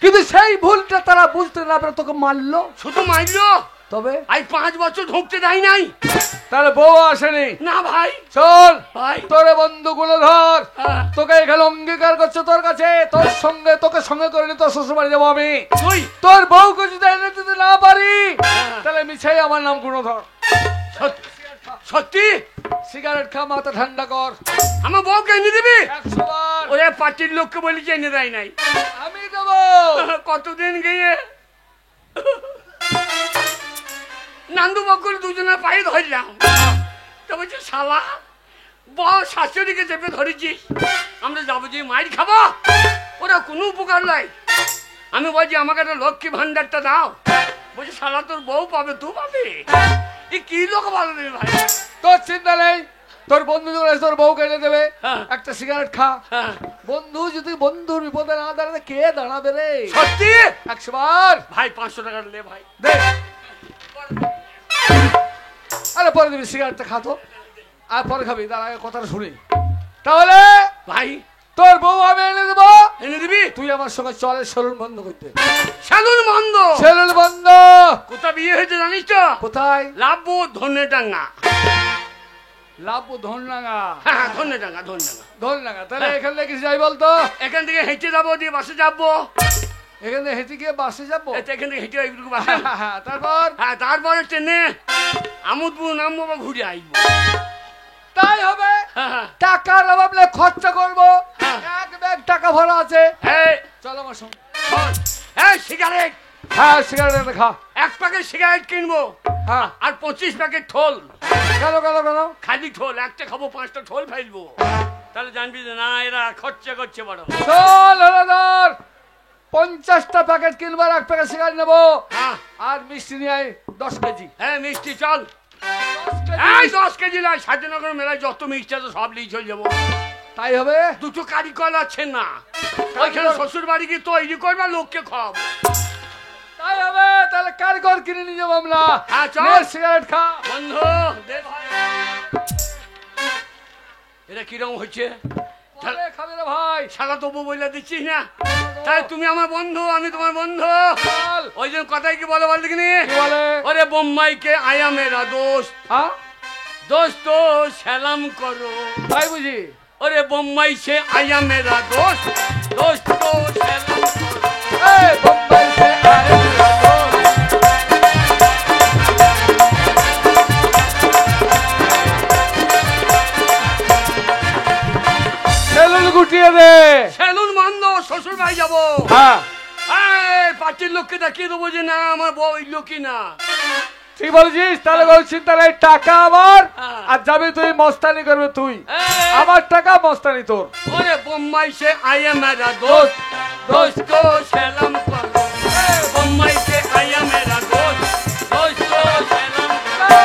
কিন্তু সেই ভুলটা তারা বুঝতে না পারে তোকে মারলো। শুধু মাইলো? তবে আজ 5 বছর ঢুকতে দেয় নাই। তাহলে বউ আসেনি? না ভাই। চল ভাই তোরে বন্ধু গুণধর, হ্যাঁ। তোকে এখানে অঙ্গীকার করছে তোর কাছে, তোর সঙ্গে তোকে সঙ্গে করে নিয়ে তোর শ্বশুর বাড়ি যাবো আমি। তুই তোর বউকে যদি এনে দিতে না পারি হ্যাঁ। তাহলে মিছাই আমার নাম গুণধর। সত্যি? সিগারেট খা, মাথা ঠান্ডা কর। আমার বউকে এনে দিবি? 100 বার ওরে পার্টির লোককে বলেছি এনে দেয় নাই। আমি দেবো। কতদিন গিয়ে নান্দু বকুল দুজনের পায়ে ধরলাম, তো বলছি শালা বউ শাশুড়িকে চেপে ধরেছিস, আমরা যাবো যে মাইর খাবো, ওরা কোনো উপকার নাই। আমি বলছি আমাকে একটা লক্ষ্মী ভান্ডারটা দাও, বলছি শালা তোর বউ পাবে, তুই পাবে। এ কি লোক ভালো নেই ভাই। তোর চিন্তা নেই, তোর বন্ধু যখন এসে তোর বউকে এনে দেবে, হ্যাঁ। একটা সিগারেট খা। হ্যাঁ। বন্ধু যদি বন্ধুর বিপদে না দাঁড়াতে কে দাঁড়াবে রে? সত্যি? 100 বার ভাই 500 টাকা লে ভাই। দে। আরে পরে দিবি, সিগারেটটা খাতো আর পরে খাবি, তার আগে কথাটা শুনি। তাহলে ভাই তোর বউ আমি এনে দেবো, এনে দিবি? তুই আমার সঙ্গে চলে সেলুন বন্ধ করতে। সেলুন বন্ধ? সেলুন বন্ধ। কোথা বিয়ে হয়েছে জানিস তো? কোথায়? লাভবো ধনেডাঙ্গা। লাভ ধনডাঙ্গা। হ্যাঁ ধনেডাঙ্গা ধনেডাঙ্গা। ধনডাঙ্গা তাহলে হ্যাঁ। এখান থেকে কিছু যাই বলতো। এখান থেকে হেঁটে যাবো, দিয়ে বাসে যাবো। এখান থেকে হেঁটে গিয়ে বাসে যাবো। এখান থেকে হেঁটে এইটুকু বাসে। তারপর হ্যাঁ তারপরে ট্রেনে আমোদপুর নামবো বা ঘুরে আসবো। তাই হবে। হ্যাঁ, হ্যাঁ। টাকার অভাব নেই, খরচা করবো। হ্যাঁ। এক ব্যাগ টাকা ভরা আছে। এই, চলো আমার সঙ্গে। শোন, এই সিগারেট, হ্যাঁ সিগারেট খা। 1 প্যাকেট সিগারেট কিনবো হ্যাঁ আর 25 প্যাকেট ঠোল। কেন কেন কেন? খালি ঠোল, একটা খাবো 5টা ঠোল ফেলবো, তাহলে জানবি যে না এরা খরচা করছে বড়। চল হলধর, 50টা প্যাকেট কিনবো আর 1 প্যাকেট সিগারেট নেবো। হ্যাঁ আর মিষ্টি নিয়ে আয় 10 কেজি। হ্যাঁ মিষ্টি চল। 10 কেজি। এই 10 কেজি নয়, স্বাধীনগর মেলায় যত মিষ্টি আছে সব নিয়ে চলে যাবো। তাই হবে। দুটো কারিকল আছে না, ওইখানে শ্বশুর বাড়ি গিয়ে তৈরি করবে, লোককে খাওয়াবো। তাই হবে, তাহলে কারিগর কিনে নিয়ে যাবো আমরা। হ্যাঁ, চল। নে, সিগারেট খা। বন্ধু দে ভাই। এটা কিরকম হচ্ছে? পরে খাবে রে ভাই। সারা তবু বলে দিচ্ছিস না, তাই তুমি আমার বন্ধু, আমি তোমার বন্ধু। চল। ওই জন্য কথাই কি বলে বল দেখিনি? কি বলে? ওরে বোম্বাইকে আয়া মেরা দোস্ত, হ্যাঁ দোস্ত সালাম করো। তাই বুঝি। ওরে বোম্বাই সে আয়া মেরা দোস্ত, দোস্ত সালাম করো। এই বোম্বাই সে আয়ে মেরা দোস্ত। সেলুন গুটিয়ে দে। সেলুন বন্ধ, শ্বশুর বাড়ি যাবো। হ্যাঁ এই পার্টির লোককে দেখিয়ে দেবো যে না আমার বউ ওই লোকই না। ঠিক বলছিস। তাহলে কোনো চিন্তা নাই, টাকা আমার হ্যাঁ। আর যাবি তুই, মস্তানি করবে তুই। এই, আমার টাকা মস্তানি তোর। ওরে বোম্বাই সে আয়া মেরা দোস্ত, দোস্ত সালাম করো। বোম্বাই সে আয়া মেরা দোস্ত, দোস্ত সালাম করো।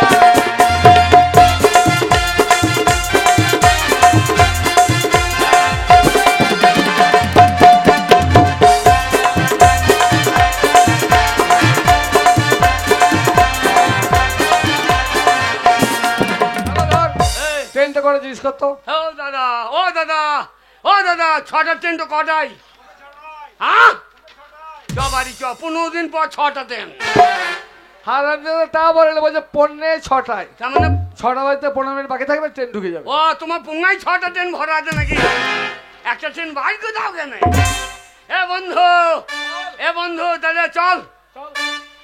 এই, ট্রেনটা করে জিজ্ঞেস করতো। ও দাদা, ও দাদা, ও দাদা, 6টা ট্রেন তো কটাই? হ্যাঁ চ বাড়ি চ, 15 দিন পর 6টা ট্রেন। হারাম দাদা তা বলে বলছে 6:45। তার মানে 6টা বাজতে 15 মিনিট বাকি থাকবে, ট্রেন ঢুকে যাবে। ও তোমার পুঙ্গাই 6টা ট্রেন ভরা আছে নাকি? একটা ট্রেন বাইর করে দাও কেন? এ বন্ধু, এ বন্ধু তাহলে চল।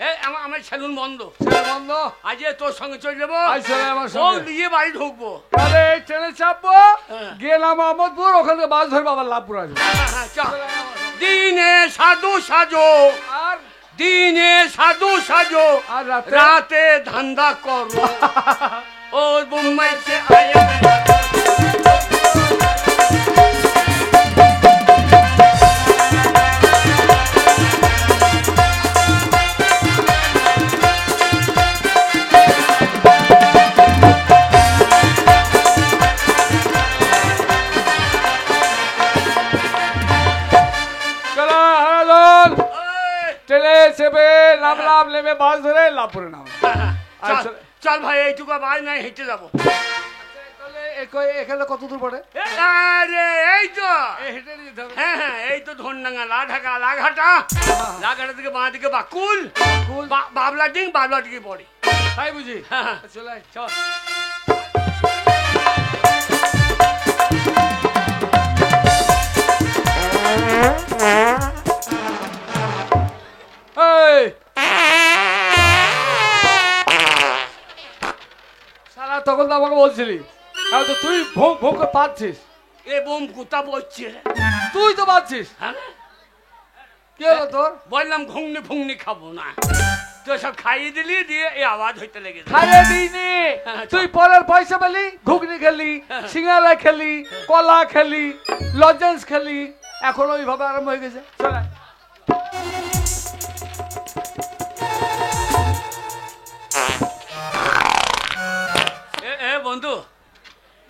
এ আমার সেলুন বন্ধ, ট্রেন বন্ধ। আজ তোর সঙ্গে চলে যাবো, আজ চলে আমার ও সঙ্গে। দিয়ে বাড়ি ঢুকবো। তাহলে এই ট্রেনে চাপবো, হ্যাঁ। গেলাম আহমদপুর, ওখান থেকে বাস ধরবো আবার লাভপুর আসবো। হ্যাঁ, চল। দিনে সাধু সাজো, আর দিনে সাধু সাজো, আর রাতে? রাতে ধান্দা করো। ও বোম্বাই সে আয়া মেরা পরে নাও। চল আচ্ছা। চল ভাই, এইটুকু বাই নাই হেঁটে যাবো। তাহলে এখানে কত দূর পড়ে? আরে এই তো, হেঁটে নিয়ে যেতে হবে। হ্যাঁ হ্যাঁ, এই তো ধনডাঙ্গা, লাঘাটা থেকে বাঁ দিকে বাকুল, বাবলা ডিং পড়ে। তাই বুঝি? হ্যাঁ। চলে আয়, চল। এই সারা তখন তো আমাকে বলছিলি, আর তো তুই ভোগ ভোগ করে পাচ্ছিস। এ বোম কুতা বলছে। তুই তো পাচ্ছিস। হ্যাঁ, কি হলো তোর? বললাম ঘুগনি ফুগনি খাবো না, তো সব খাইয়ে দিলি, দিয়ে এই আওয়াজ হইতে লেগেছে। খাইয়ে দিইনি, তুই পরের পয়সা পেলি, ঘুগনি খেলি, সিঙ্গারা খেলি, কলা খেলি, লজেন্স খেলি, এখন ওইভাবে আরম্ভ হয়ে গেছে। চল আয়। এ বন্ধু,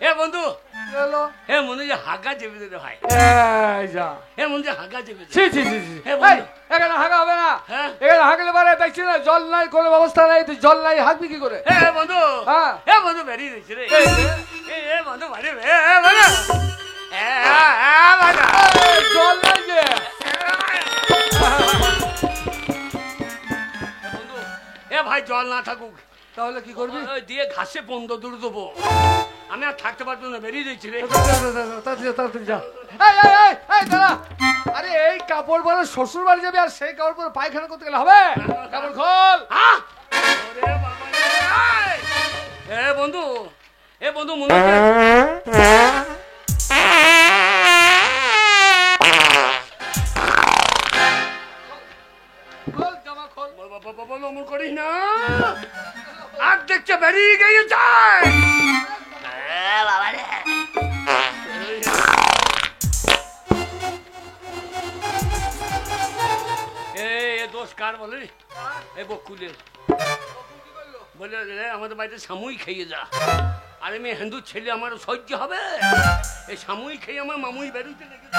এ বন্ধু, কি হলো? হে মনে যে হাগা চেপে দিতে ভাই, এই যা। হে মনে যে হাগা চেপে দে। ছি ছি ছি ছি। হে বন্ধু। এই, এখানে হাগা হবে না। হ্যাঁ। এখানে হাগলে পারে দেখছি না, জল নাই, কোনো ব্যবস্থা নাই, তুই জল নাই হাগবি কি করে? হে বন্ধু, হ্যাঁ। হে বন্ধু বেরিয়ে দিচ্ছে রে। এই যে। এ বন্ধু বাড়ি, এ বন্ধু, বন্ধু। এই, জল নাই যে। বন্ধু, এ ভাই জল না থাকুক, তাহলে কি করবি? ওই দিয়ে ঘাসে বন্ধ দূর দেবো, আমি আর থাকতে পারবো না, বেরিয়ে দিচ্ছি রে। তাড়াতাড়ি যা। এই, এই, এই, এই, দাঁড়া। আরে এই কাপড় পরে শ্বশুর বাড়ি যাবি, আর সেই কাপড় পরে পায়খানা করতে গেলে হবে? কাপড় খোল। হ্যাঁ? ওরে বাবা রে, এই! এ বন্ধু, এ বন্ধু মনে হচ্ছে খোল, জামা খোল। বাবা অমন করিস না, আর দেখছে বেরিয়ে গিয়ে যায়। বাবা রে, এ দোষ কার বলে? এই বকুলের বলে রে, আমাদের বাড়িতে সামুই খেয়ে যা। আর আমি হিন্দু ছেলে, আমার সহ্য হবে? এই সামুই খেয়ে আমার মামুই বেরোতে লেগেছে।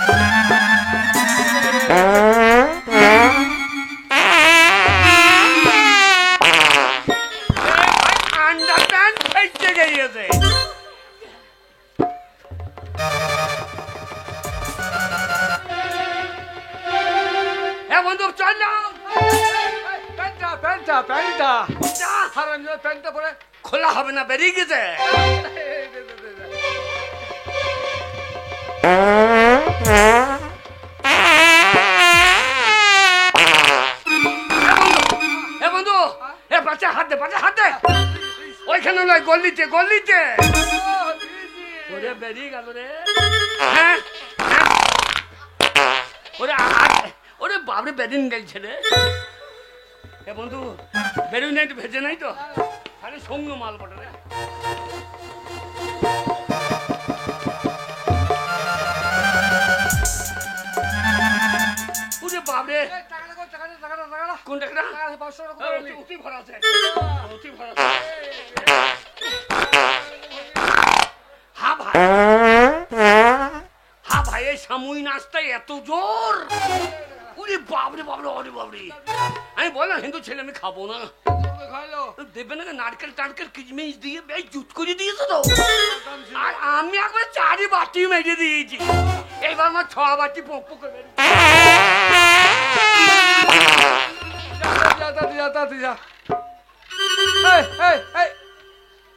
আন্ডার প্যান্ট ফেটে গিয়েছে। হ্যাঁ বন্ধু, চললাম। প্যান্টটা প্যান্টটা প্যান্টটা হারামজাদা, প্যান্টটা পরে। খোলা হবে না, বেরিয়ে গেছে। এ বন্ধু, এ বাচ্চা হাত দে, বাচ্চা হাত দে। ওইখানে নয়, গলিতে গলিতে। ওরে বেরিয়ে গেল রে। হ্যাঁ, ওরে ওরে বাবরে, বেরিয়ে গেছে রে। এ বন্ধু, বেরোই নাই তো, ভেজে নাই তো, খালি সঙ্গ মাল বটে রে। ওরে বাবরে, কোন টাকাটা? অতি ভরা আছে, অতি ভরা আছে। হ্যাঁ ভাই, হ্যাঁ ভাই, এই সাময়িক নাস্তায় এত জোর। ওরে বাবরে বাবরে, ওরে বাবরে, আমি বললাম হিন্দু ছেলে, আমি খাবো না। দেবে না, নারকেল টারকেল কিচমিচ দিয়ে বেশ জুত করে দিয়েছে তো। আর আমি একবার 4 বাটি মেরে দিয়েছি, এইবার আমার 6 বাটি পোক পোক করে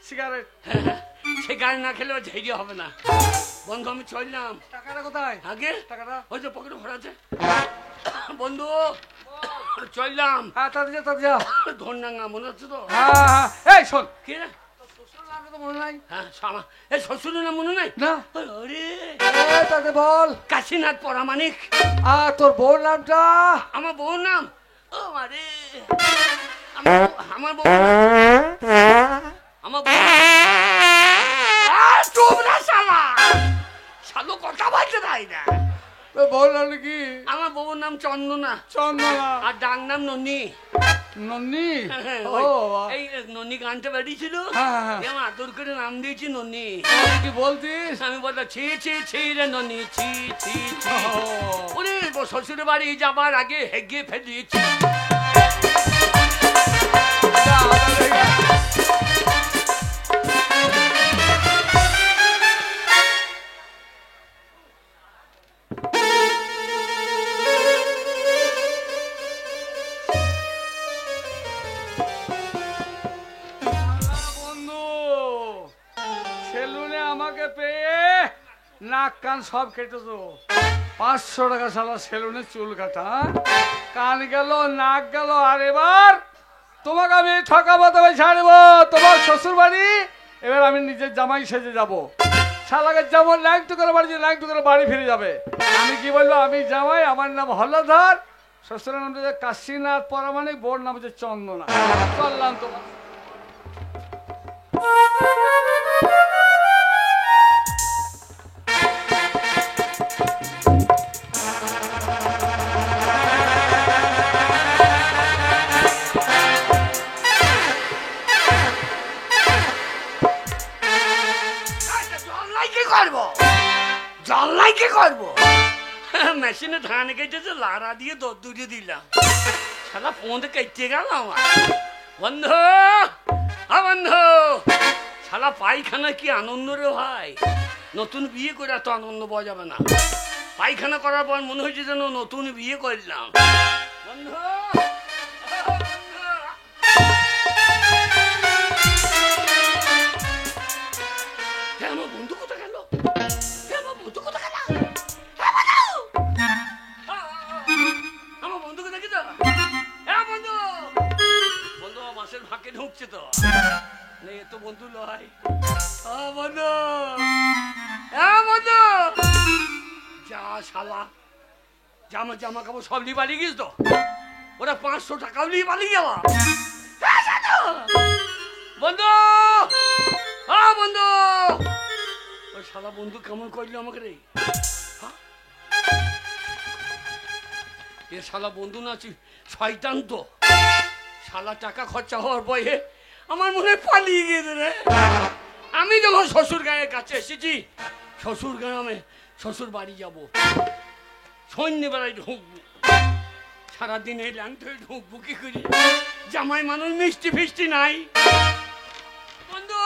সিগারেট। সে গাড়ি না খেলেও ঝেড়ে হবে না। বন্ধু আমি চললাম। টাকাটা কোথায়? আগে টাকাটা ওই যে পকেটে ভরা আছে। বন্ধু চললাম। হ্যাঁ, তাড়াতাড়ি যা, তাড়াতাড়ি যা। ধনডাঙ্গা মনে হচ্ছে তো? হ্যাঁ হ্যাঁ, এই শোন, কি রে? শ্বশুর নামটা তো মনে নাই হ্যাঁ, এই শ্বশুরের নাম মনে নাই? না। আরে তাতে বল। কাশীনাথ পরামানিক। আর তোর বউর নামটা? আমার বউর নাম, ও আরে আমার বউ, আমার বউ, চুপ না শালা, শালো কথা বলতে দেয় না। তোর বউর নাম কি? আমার বউর নাম চন্দনা, চন্দনা। আর ডাক নাম নন্নি। নন্নি? ও এই নন্নি গানটা বেরিয়েছিল, হ্যাঁ। আমার আদর করে নাম দিয়েছি নন্নি। কি বলতিস? আমি বললাম ছি ছি ছি রে নন্নি, ছি ছি ছি। ওরে শ্বশুর বাড়ি যাবার আগে হেগে ফেলিয়েছি। বন্ধু সেলুনে আমাকে পেয়ে নাক কান সব কেটেছো। 500 টাকা সালা সেলুনে চুল কাটা, কান গেল নাক গেল। আর এবার তোমাকে আমি ঠকাবো, তবে ছাড়বো তোমার শ্বশুর বাড়ি। এবার আমি নিজের জামাই সেজে যাব। শালাকে যেমন ল্যাংটু করে বাড়ি ল্যাংটু করে বাড়ি ফিরে যাবে। আমি কি বলবো, আমি জামাই, আমার নাম হলধর, শ্বশুরের নাম হচ্ছে কাশীনাথ পরামানিক, বোর নাম হচ্ছে চন্দনা। চললাম তোমার। জল্লাই কি করবো? মেশিনে ধান কেটেছে, লাড়া দিয়ে দৌড়ে দিলাম, শালা ফোন কেটে গেল আমার। বন্ধু, বন্ধু, শালা পায়খানা কি আনন্দ রে ভাই। নতুন বিয়ে করে এত আনন্দ পাওয়া যাবে না। পায়খানা করার পর মনে হয়েছে যেন নতুন বিয়ে করলাম। বন্ধু, আমার বন্ধু কোথায় গেল? আমার বন্ধু কোথায় গেল? আমার বন্ধুকে দেখি তো। বন্ধু, বন্ধু মাসের ফাঁকে ঢুকছে তো। নেই তো বন্ধু লয়। বন্ধু, বন্ধু, যা শালা, জামা জামা কাপড় সব নিয়ে পালিয়ে গিয়েছ তো। ওরা 500 টাকাও নিয়ে পালিয়ে গেল। বন্ধু, বন্ধু, ওই শালা বন্ধু কেমন করলো আমাকে রে। এ শালা বন্ধু না শয়তান তো। শালা টাকা খরচা হওয়ার বয়ে আমার মনে পালিয়ে গিয়েছে রে। আমি যখন শ্বশুর গাঁয়ের কাছে এসেছি, শ্বশুর গ্রামে শ্বশুর বাড়ি যাবো, সন্ধ্যেবেলায় ঢুকবো। সারাদিন এই ল্যাংট হয়ে ঢুকবো কি করি? জামাই মানুষ মিষ্টি ফিষ্টি নাই। বন্ধু,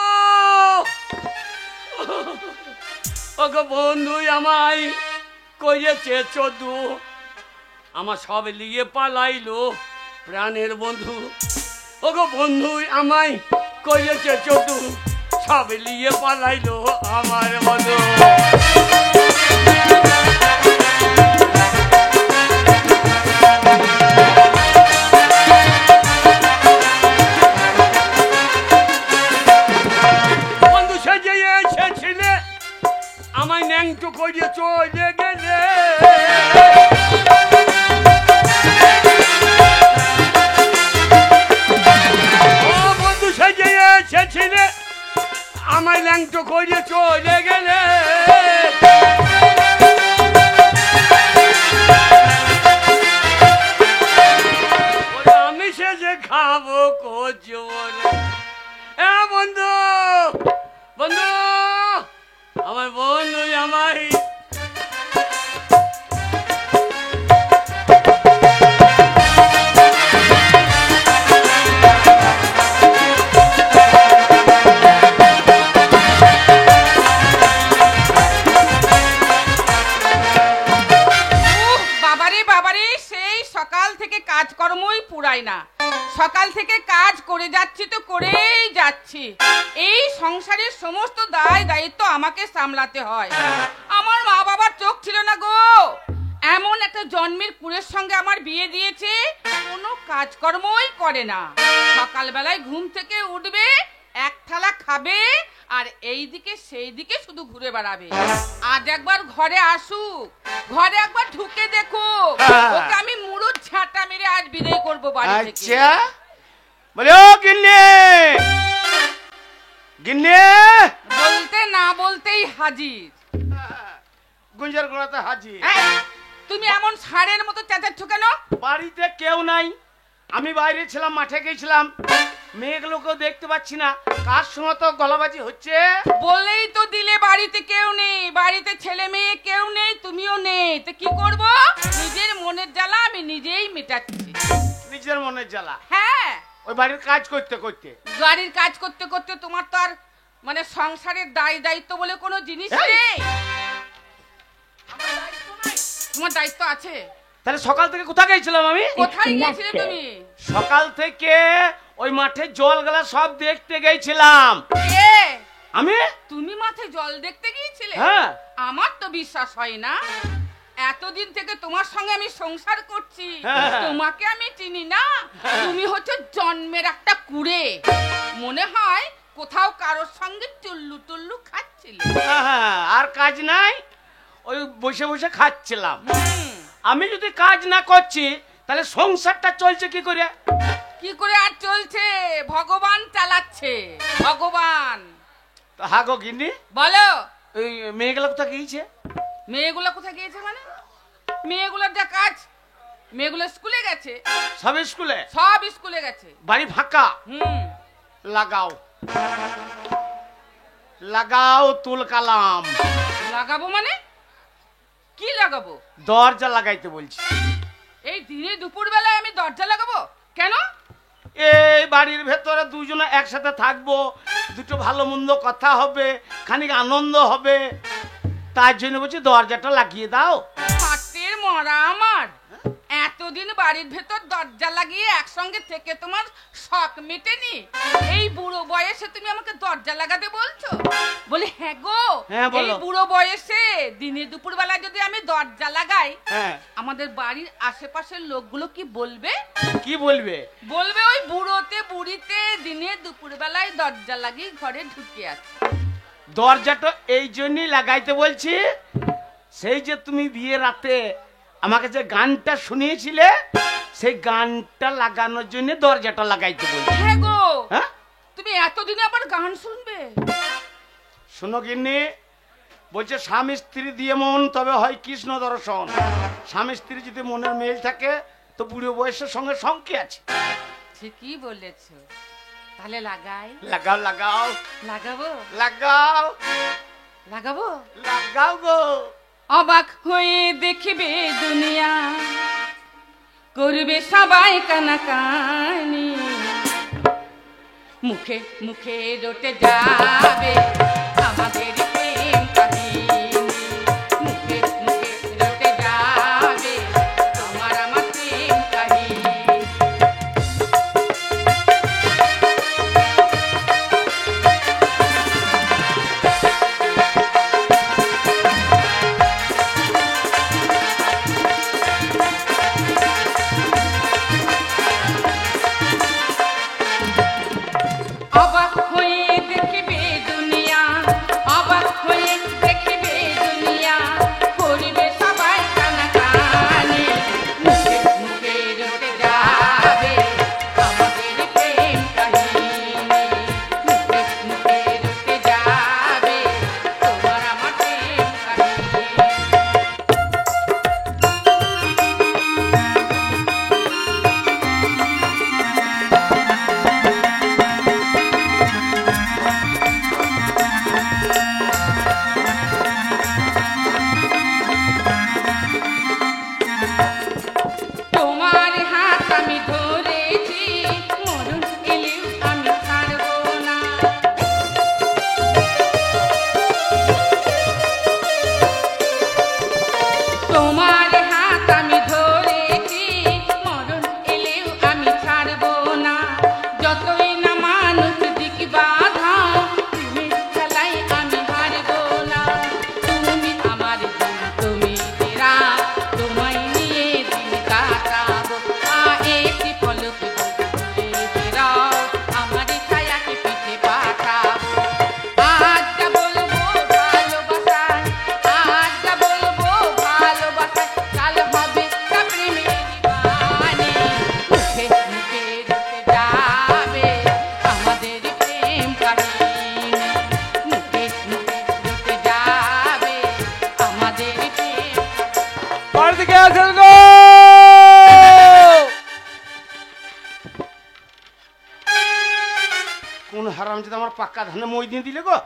ওগো বন্ধু আমায় কইয়েছে চোদু, আমার সব লিয়ে পালাইলো প্রাণের বন্ধু। ওগো বন্ধু আমায় কইয়েছে চোদু, সব লিয়ে পালাইলো আমার বন্ধু। বন্ধু সেজে এসেছিলে, আমায় ন্যাংটু করিয়ে চলে গেলে। বন্ধু সেজে এসেছিলে, আমায় ল্যাংটু করিয়ে চলে গেলে। আমি সেজে খাবো কোজোর। বন্ধু, বন্ধু, আমার বন্ধু আমায় কাজকর্মই পুরাই না। সকাল থেকে কাজ করে যাচ্ছি তো করেই যাচ্ছি। এই সংসারের সমস্ত দায় দায়িত্ব আমাকে সামলাতে হয়। আমার মা বাবার চোখ ছিল না গো। এমন একটা জন্মের কুড়ের সঙ্গে আমার বিয়ে দিয়েছে, কোনো কাজকর্মই করে না। সকালবেলায় ঘুম থেকে উঠবে, এক থালা খাবে, আর এই দিকে সেই দিকে শুধু ঘুরে বেড়াবে। আজ একবার ঘরে আসুক, ঘরে একবার ঢুকে দেখো, ওকে আমি মুড়ুর ঝাঁটা মেরে আজ বিদায় করবো বাড়ি থেকে। আচ্ছা বলে, ও গিন্নি, গিন্নি বলতে না বলতেই হাজির। গুঞ্জার গোড়াতে হাজির। তুমি এমন ষাঁড়ের মতো চেঁচাচ্ছ কেন? বাড়িতে কেউ নাই, আমি বাইরে ছিলাম, মাঠে গেছিলাম, মেয়েগুলোকেও দেখতে পাচ্ছি না। কার সঙ্গে তো গলাবাজি হচ্ছে? বললেই তো দিলে বাড়িতে কেউ নেই, বাড়িতে ছেলে মেয়ে কেউ নেই, তুমিও নেই, তো কি করব? নিজের মনের জ্বালা আমি নিজেই মেটাচ্ছি। নিজের মনের জ্বালা? হ্যাঁ। ওই বাড়ির কাজ করতে করতে। বাড়ির কাজ করতে করতে তোমার তো আর মানে সংসারের দায়িত্ব বলে কোনো জিনিস এই! নেই। আমার দায়িত্ব নাই, তোমার দায়িত্ব আছে। তাহলে সকাল থেকে কোথায় গেছিলাম আমি? কোথায় গিয়েছিলে তুমি? সকাল থেকে ওই মাঠে জল গেলা সব দেখতে গেছিলাম। কে? আমি? তুমি মাঠে জল দেখতে গিয়েছিলে? হ্যাঁ। আমার তো বিশ্বাস হয় না। এতদিন থেকে তোমার সঙ্গে আমি সংসার করছি, হ্যাঁ। তোমাকে আমি চিনি না। তুমি হচ্ছে জন্মের একটা কুড়ে। মনে হয় কোথাও কারোর সঙ্গে টুল্লু টুল্লু খাচ্ছিলে। হ্যাঁ, আর কাজ নাই, ওই বসে বসে খাচ্ছিলাম। হুম, আমি যদি কাজ না করছি তাহলে সংসারটা চলছে কি করে? কি করে আর চলছে? ভগবান চালাচ্ছে, ভগবান। তো হাগো গিন্নি, বলো। ওই মেয়েগুলো কোথায় গিয়েছে? মেয়েগুলো কোথায় গিয়েছে মানে? মেয়েগুলোর যা কাজ, মেয়েগুলো স্কুলে গেছে। সব স্কুলে? সব স্কুলে গেছে। বাড়ি ফাঁকা? হুম, লাগাও লাগাও তুল কালাম। লাগাবো মানে কি লাগাবো? দরজা লাগাইতে বলছি। এই দিনে দুপুর বেলায় আমি দরজা লাগাবো কেন? এই বাড়ির ভেতরে দুজনে একসাথে থাকবো, দুটো ভালো মন্দ কথা হবে, খানিক আনন্দ হবে, তার জন্য বলছি দরজাটা লাগিয়ে দাও। হাতের মরা আমার, এতদিন বাড়ির ভেতর দরজা লাগিয়ে একসঙ্গে থেকে তোমার শখ মেটেনি? এই বুড়ো বয়সে তুমি আমাকে দরজা লাগাতে বলছো? বলি হ্যাঁ গো, হ্যাঁ, বলো। এই বুড়ো বয়সে দিনে দুপুর বেলা যদি আমি দরজা লাগাই, হ্যাঁ, আমাদের বাড়ির আশেপাশের লোকগুলো কি বলবে? কি বলবে? বলবে ওই বুড়োতে বুড়িতে দিনে দুপুর বেলায় দরজা লাগিয়ে ঘরে ঢুকে আছে। দরজাটা এই জন্যই লাগাইতে বলছি, সেই যে তুমি বিয়ে রাতে আমাকে যে গানটা শুনিয়েছিলে, সেই গানটা লাগানোর জন্য দরজাটা লাগাইতে বলছি। হ্যাঁ গো, হ্যাঁ, তুমি এতদিনে আবার গান শুনবে? শোনো গিন্নি, বলছে স্বামী স্ত্রী দিয়ে মন তবে হয় কৃষ্ণ দর্শন। স্বামী স্ত্রী যদি মনের মেল থাকে তো বুড়ো বয়সের সঙ্গে সঙ্গে আছে। ঠিকই বলেছো, তাহলে লাগাই। লাগাও লাগাও লাগাবো লাগাও লাগাবো। লাগাও গো। অবাক হয়ে দেখবে দুনিয়া, করবে সবাই কানাকানি, মুখে মুখে রটে যাবে আমাদের প্রেম কাহিনী। মুখে মুখে রটে যাবে তোমার আমার প্রেম কাহিনী। অবাক হয়ে দেখবে দুনিয়া, অবাক হয়ে দেখবে দুনিয়া, করবে সবাই কানাকানি, মুখে মুখে রটে যাবে আমাদের প্রেম কাহিনী। মুখে মুখে রটে যাবে তোমার আমার প্রেম কাহিনী। তোমার হাত আমি ধরেছি, মরণ এলেও আমি ছাড়বো না। তোমার হাত আমি ধরেছি, মরণ এলেও আমি ছাড়বো না। যতই না মানুষ দিক বাধা, তুমি খেলাই আমি হারবো না। তুমি আমার দিন, তুমি তেরা, তোমায় নিয়ে দিন কাটাবো। একটি পলক ঘুরে ফেরাও, আমার ছায়াকে পিঠে পাঠাবো। আজটা বলবো ভালোবাসায়, আজটা বলবো ভালোবাসায়, কাল হবে তা প্রেমের বাণী। মুখে মুখে রটে যাবে আমাদের প্রেম কাহিনী। মুখে মুখে রটে যাবে আমাদের প্রেম। বাড়ি থেকে আসেন গো। কোন হারাম যদি আমার পাক্কা ধানে মই দিয়ে দিলে গো?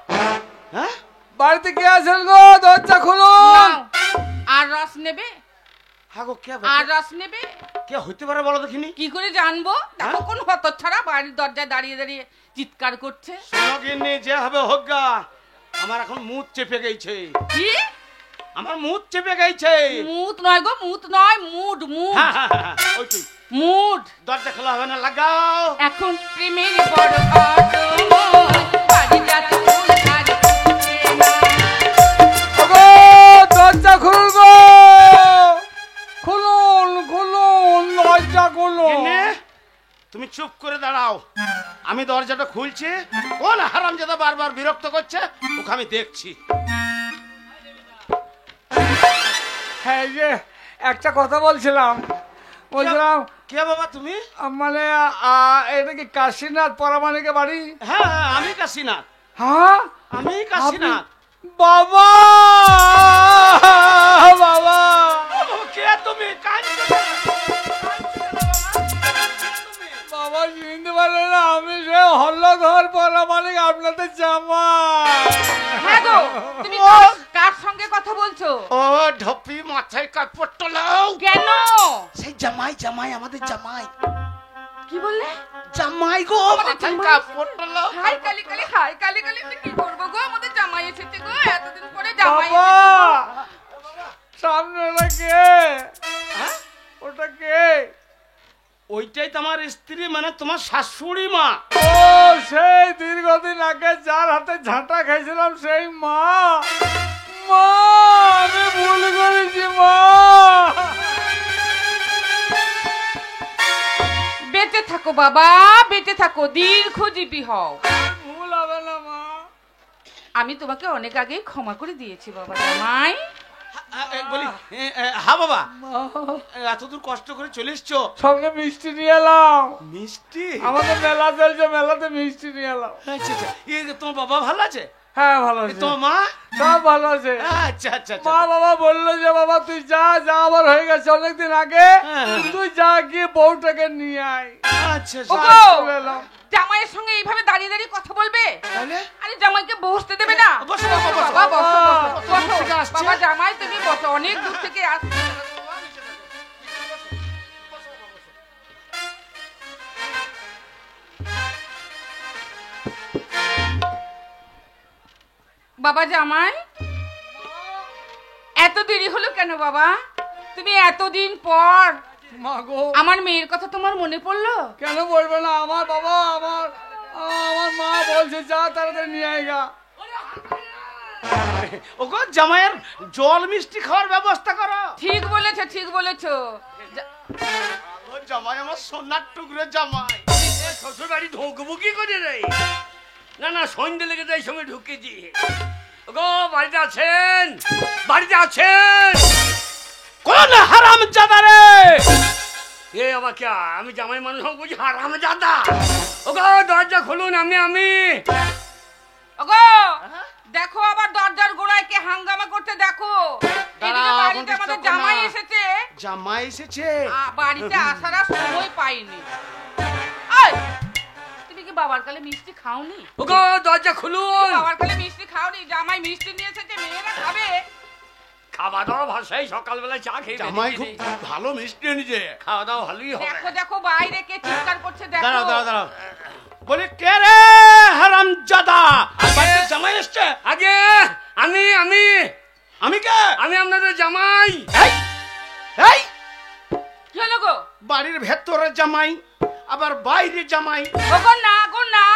হ্যাঁ, বাড়ি থেকে আসেন গো, দরজা খুলুন। নাও, আর রস নেবে? হাগো কে আর রস নেবে? কে হইতে পারে বলো দেখিনি? কি করে জানবো? দেখো কোন হতচ্ছাড়া বাড়ির দরজায় দাঁড়িয়ে দাঁড়িয়ে চিৎকার করছে। শোনো গিন্নি, যে হবে হোক গা, আমার এখন মুখ চেপে গেছে। কি? আমার মুখ চেপে গেছে। মুত নয় গো, মুত নয়, মুড মুড ওইটাই। মুড। দরজা খোলা হবে না, লাগাও। এখন প্রেমের বড় আগমন, বাড়ি যাতে ফুল ঝাড় ফুটে না। ওগো দরজা খুলুন গো, খুলুন খুলুন দরজা খুলুন। গিন্নি, তুমি চুপ করে দাঁড়াও, আমি দরজাটা খুলছি। কোন হারামজাদা বারবার বিরক্ত করছে ওকে আমি দেখছি। হ্যাঁ, এই যে একটা কথা বলছিলাম। কে বাবা তুমি? মানে এটা কি কাশীনাথ পরামানিকের বাড়ি? হ্যাঁ আমি কাশীনাথ। হ্যাঁ আমি কাশীনাথ। বাবা বাবা, কে তুমি? বাবা চিনতে পারলে না? আমি সে হল্লধর পরামানিক, আপনাদের জামাই। হ্যাঁ গো, তুমি কার সঙ্গে কথা বলছো? ও ঢপি, মাথায় কাপড় লাও। কেন? সেই জামাই, জামাই আমাদের জামাই। কি বললে? জামাই গো, আমাদের মাথায় জামাই? কাপড় লাও। হাই কালি কালি, হাই কালি কালি, আমি কি করবো গো? আমাদের জামাই এসেছে গো, এতদিন পরে জামাই বাবা এসেছে। সামনে ওটা কে? হ্যাঁ? ওটা কে? ওইটাই তোমার স্ত্রী, মানে তোমার শাশুড়ি মা। ও সেই দীর্ঘদিন আগে যার হাতে ঝাঁটা খাইছিলাম সেই মা। মা, আমি ভুল করেছি মা। বেঁচে থাকো বাবা, বেঁচে থাকো, দীর্ঘজীবী হও। ভুল হবে না মা। আমি তোমাকে অনেক আগেই ক্ষমা করে দিয়েছি বাবা জামাই। বলি, হ্যাঁ বাবা, এতদূর কষ্ট করে চলে এসছো, সঙ্গে মিষ্টি নিয়ে এলাম। মিষ্টি? আমাদের মেলা চলছে, মেলাতে মিষ্টি নিয়ে এলাম। আচ্ছা আচ্ছা, এই যে তোমার বাবা ভালো আছে? হ্যাঁ ভালো আছে, তোমার মা? সব ভালো আছে। আচ্ছা আচ্ছা আচ্ছা। মা বাবা বললো যে বাবা তুই যা যা, আবার হয়ে গেছে অনেকদিন আগে, তুই যা গিয়ে বউটাকে নিয়ে আয়। আচ্ছা ওগো, চলে এলাম। জামাইয়ের সঙ্গে এইভাবে দাঁড়িয়ে দাঁড়িয়ে কথা বলবে? তাহলে আরে জামাইকে বসতে দেবে না? বসো, বসো, বসো। বাবা বসো, কত বসো, দূর থেকে বসো। আসছে? বাবা জামাই তুমি বসো, অনেক দূর থেকে আসছে। বাবা জামাই, এত দেরি হলো কেন বাবা? তুমি এতদিন পর, মা গো, আমার মেয়ের কথা তোমার মনে পড়লো? কেন বলবে না? আমার বাবা, আমার মা বলছে যা তাড়াতাড়ি নিয়ে আয়গা। ওগো, জামাইয়ের জল মিষ্টি খাওয়ার ব্যবস্থা করো। ঠিক বলেছো, ঠিক বলেছো। ও জামাই আমার সোনার টুকরো জামাই। শ্বশুর বাড়ি ঢুকবো কি করে রে? না না, সন্ধ্যে লেগে যায়, সময় ঢুকেছি। গো, বাড়িতে আছেন? বাড়িতে আছেন? কোন হারামজাদা রে? এ আবার কে? আমি জামাই মানুষ বুঝি হারামজাদা? ওগো দরজা খুলুন, আমি ওগো, দেখো আবার দরজার গোড়ায় কে হাঙ্গামা করতে দেখো। এদিকে বাড়িতে আমাদের জামাই এসেছে। জামাই এসেছে? বাড়িতে আসার আর সময় পাইনি। আয়, তুমি কি বাবার কালে মিষ্টি খাওনি? ওগো দরজা খুলুন। বাবার কালে মিষ্টি খাওনি? জামাই মিষ্টি নিয়ে এসেছে, মেয়েরা খাবে। খাওয়া দাওয়া ভাষায় সকালবেলা চা খেয়ে জামাই খুব বেরিয়েছি। ভালো মিষ্টি এনেছে। খাওয়া দাওয়া ভালোই হবে। দেখো দেখো বাইরে কে চিৎকার করছে, দাঁড়াও দেখো। দাঁড়াও দাঁড়াও, বলি কে রে হারামজাদা? বাড়িতে জামাই এসছে? আগে আমি আমি কে? আমি আপনাদের জামাই। এই এই কি হলো গো? বাড়ির ভেতরে জামাই, আবার বাইরে জামাই। ওগো না গো না,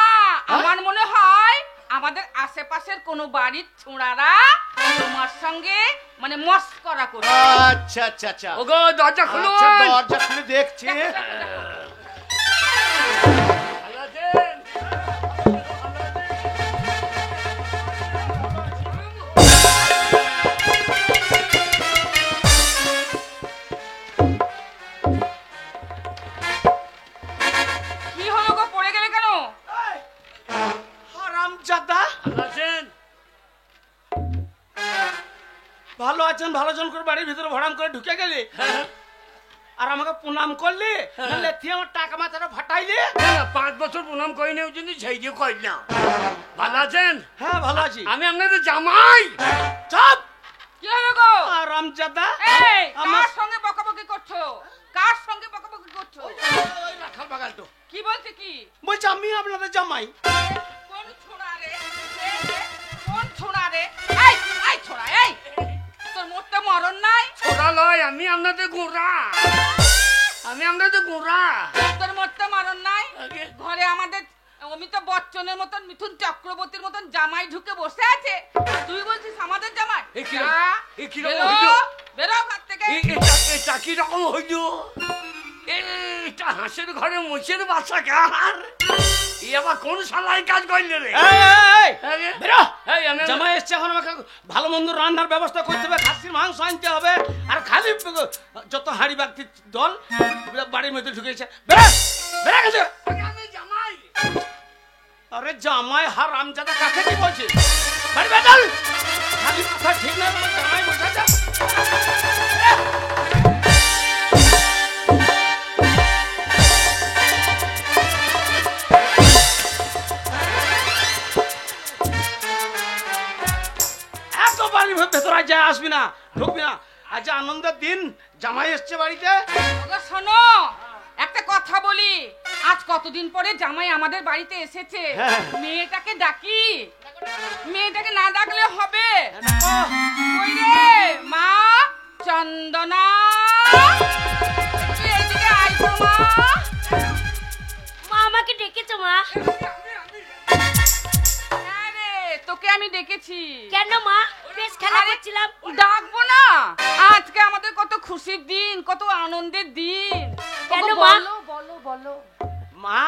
আমার মনে হয় আমাদের আশেপাশের কোনো বাড়ির ছোঁড়ারা তোমার সঙ্গে মানে মস্করা করছে। আচ্ছা আচ্ছা আচ্ছা, ওগো দরজা খুলুন। আচ্ছা দরজা খুলে দেখছি। ভালো আছেন? কি হলো গো, পড়ে গেলে কেন? হারামজাদা, ভালো আছেন? ভালো আছেন? ভালো জন করে বাড়ির ভিতরে ভরাম করে ঢুকে গেলি আর আমাকে প্রণাম করলি, নাহলে তুই আমার টাকা মাথাটা ফাটাইলি। না, 5 বছর প্রণাম করি না, ওই জন্য সেই দিয়ে করি না। ভালো আছেন? হ্যাঁ ভালো আছি। আমি আপনাদের জামাই। চুপ! কি হলো গো? হারামজাদা, এই, আমার কার সঙ্গে বকাবকি করছো? কার সঙ্গে বকাবকি করছো? ওই রাখাল বাগাল তো কি বলছে কি? বলছে আমি আপনাদের জামাই। কোন ছোড়া রে? কোন ছোড়া রে? এই এই ছোড়া এই, তোর মোটে মরণ নাই? ছোড়া লয়, আমি আপনাদের গোড়া, আমি আপনাদের গোড়া। তোর মোটে মরণ নাই? আগে। ঘরে আমাদের অমিতাভ বচ্চনের মতন, মিথুন চক্রবর্তীর মতন জামাই ঢুকে বসে আছে, তুই বলছিস আমাদের জামাই? এ কি রকম? যা, এ কি রকম বেরো, হইলো? বেরো ঘর থেকে। এটা কি রকম হইল? এটা হাঁসের ঘরে মোষের বাচ্চা কার? এ আবার কোন শালায় কাজ করলে রে? আগে। বেরো। এই, আমি- জামাই এসছে, এখন আমাকে ভালো মন্দ রান্নার ব্যবস্থা করতে হবে, খাসির মাংস আনতে হবে, আর খালি যত হাঁড়ি বাগতির দল বাড়ির মধ্যে ঢুকেছে। বেরো বেরো গেছে। আমি জামাই। আরে জামাই হারামজাদা কাকে কি বলছিস? বাড়ি বেদল খালি কথা ঠিক না, তোমার জামাই বসাচ্ছে। এত বাড়ির ভেতর আজ যায় আসবি না, ঢুকবি না। আজ আনন্দের দিন, জামাই এসছে বাড়িতে। ওগো শোনো, একটা কথা বলি, আজ কতদিন পরে জামাই আমাদের বাড়িতে এসেছে, হ্যাঁ। মেয়েটাকে ডাকি? মেয়েটাকে না ডাকলে হবে? দেখো, কই রে মা চন্দনা, একটু এদিকে আয় গো মা। মা আমাকে ডেকেছো মা? হ্যাঁ রে, তোকে আমি ডেকেছি। কেন মা? বেশ খেলা আরে, করছিলাম। ডাকবো না? আজকে আমাদের কত খুশির দিন, কত আনন্দের দিন। কেন ওগো, মা? বলো বলো বলো। মা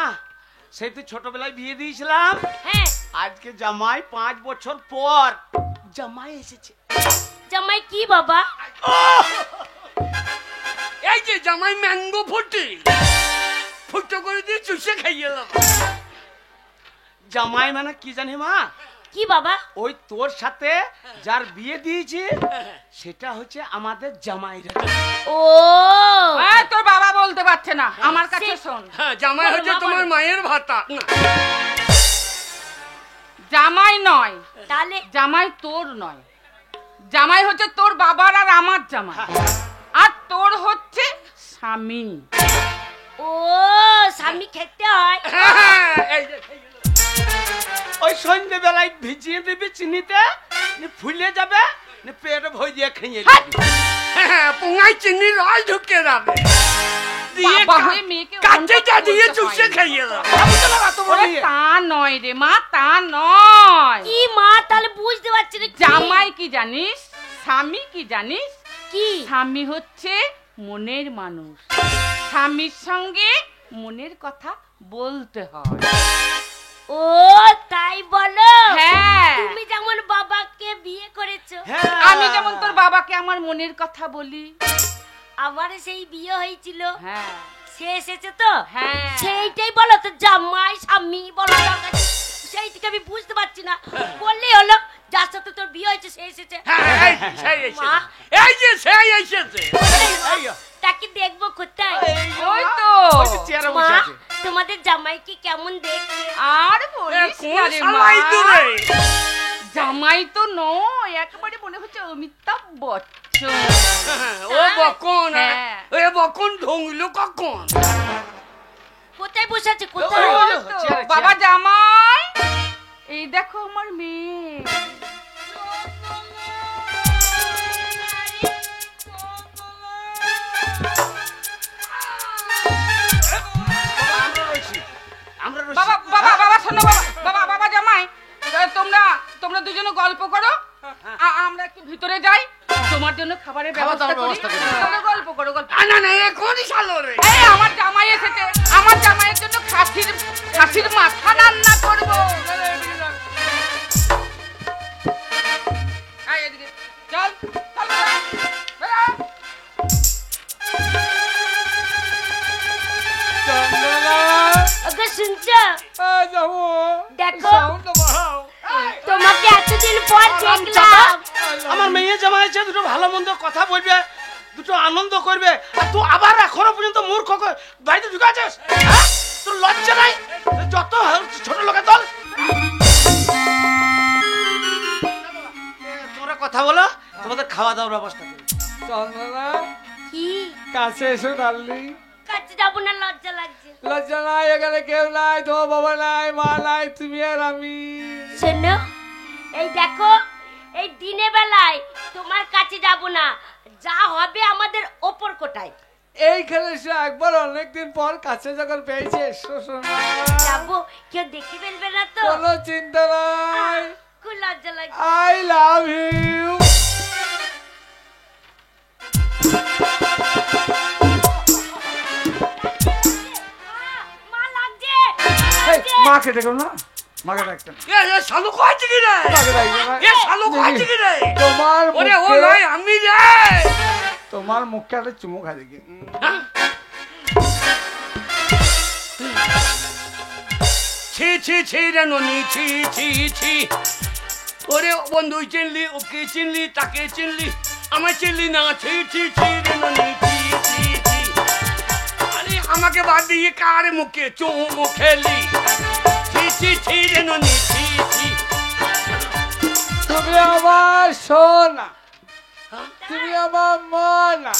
সেই তো ছোটবেলায় বিয়ে দিয়েছিলাম, হ্যাঁ, আজকে জামাই 5 বছর পর জামাই এসেছে। জামাই কি বাবা? এই যে জামাই ম্যাঙ্গো ফুটি ফুটো করে দিয়ে চুষে খাইয়ে এলাম। জামাই মানে কি জানি মা? কি বাবা? ওই তোর সাথে যার বিয়ে দিয়েছি সেটা হচ্ছে আমাদের জামাই। ও এই, তোর বাবা বলতে পারছে না, আমার কাছে শোন। হ্যাঁ, জামাই বলো, হচ্ছে মা, তোমার বলো। মায়ের ভাতা না। জামাই নয়, তাহলে জামাই তোর নয়, জামাই হচ্ছে তোর বাবার আর আমার জামাই, আর তোর হচ্ছে স্বামী। ও স্বামী খেতে হয়। হ্যাঁ, এই যে, এই যে। ওই সন্ধ্যে বেলায় ভিজিয়ে দিবি চিনিতে, ফুলে যাবে, পেটে ভই দিয়ে খেয়ে দিবি। হ্যাঁ, পোঙায় চিনি রস ঢুকে যাবে, দিয়ে বাবা হয়ে মেয়েকে কাঁচেটা অমন দিয়ে কথা চুষে বলতে খাইয়ে এলাম। ওরে, তা নয় রে মা, তা নয়। কি মা? তাহলে বুঝতে পারছি না। কি? জামাই কি জানিস? স্বামী কি জানিস? কি? স্বামী হচ্ছে মনের মানুষ, স্বামীর সঙ্গে মনের কথা বলতে হয়। ও তাই বলো? হ্যাঁ, তুমি যেমন বাবাকে বিয়ে করেছো, আমি যেমন তোর বাবাকে আমার মনের কথা বলি। আমার সেই বিয়ে হয়েছিল, হ্যাঁ সে এসেছে তো, হ্যাঁ, সেইটাই বলো তো, জামাই স্বামী বলো দরকার নেই। সেই থেকে আমি বুঝতে পারছি না, বললেই হলো যার সাথে তোর বিয়ে হয়েছে সে এসেছে। হ্যাঁ, এই যে, সেই এসেছে। মা। এই যে সেই এসেছে। তাকে দেখবো কোথায়? ওই তো। চেয়ারে মা, বসে আছে। তোমাদের জামাই কি কেমন দেখতে? আর এ, বলিস কোন না রে মা, শালাই দূরে? জামাই তো নয়, একেবারে মনে হচ্ছে অমিতাভ বচ্চন। হ্যাঁ, ও বকন, হ্যাঁ। এ বকন ঢঙ্গলো কখন? কোথায় বসে আছে? কোথায়? ওই ওই তো, চেয়ারে, বাবা জামাই, এই দেখো আমার মেয়ে। আমরা রয়েছি, আমরা রয়েছি। বাবা বাবা বাবা শোনো, বাবা বাবা বাবা জামাই, তোমরা তোমরা দুজনে গল্প করো, আমরা একটু ভিতরে যাই, তোমার জন্য খাবারের খাবার ব্যবস্থা দাবার করি। ব্যবস্থা করি। তোমরা গল্প করো, গল্প। না না না, এ কোন শালো রে? এই আমার জামাই এসেছে, আমার জামাইয়ের জন্য খাসির মাথা রান্না করবো। এই এদিকে, চল চল, বেরো, বেরো। ওকে শুনছো? দেখো, তোমাকে এতদিন পর দেখলাম। আমার মেয়ে জামাই আছে, দুটো ভালো মন্দ কথা বলবে, দুটো আনন্দ করবে, আর তুই আবার এখনো পর্যন্ত মূর্খ বাড়িতে ঢুকে আছিস? হ্যাঁ? তোর লজ্জা নাই? যত ছোট লোকের দল। তোমরা কথা বলো, তোমাদের খাওয়া দাওয়ার ব্যবস্থা করি। চন্দনা, কি? কাছে এসো ডার্লিং। যাবো না, লজ্জা লাগছে। লজ্জা নাই, এখানে কেউ নাই, তোমার বাবা নাই, মা নাই, তুমি আর আমি। শোনো, এই দেখো, এই দিনে বেলায় তোমার কাছে যাব না, যা হবে আমাদের ওপর কোটায় এইখানে সে একবার অনেকদিন পর কাছে যখন পেয়েছে, এসো সোনা। যাবো, কেউ দেখে ফেলবে না তো? কোনো চিন্তা নাই। খুব লজ্জা লাগছে। I love you. মা লাগছে, মাকে দেখো না, মাকে ডাকতে না। এ শালু কইছে কি রে? মাকে ডাকবে না। এ শালু কইছে কি রে? তোমার ওরে ও মুখে, নয় আমি রে। তোমার মুখে একটা চুমু খাই দেখি। হ্যাঁ? ছি ছি ছি রে ননি, ছি ছি ছি। ওরে বন্ধু চিনলি, ওকে চিনলি, তাকে চিনলি, আমায় চিনলি না। ছি ছি ছি রে ননি, ছি ছি ছি। আরে আমাকে বাদ দিয়ে কার মুখে চুমু খেলি? ছি ছি ছি রে ননি, ছি ছি। তুমি আমার সোনা, তুমি আমার মনা,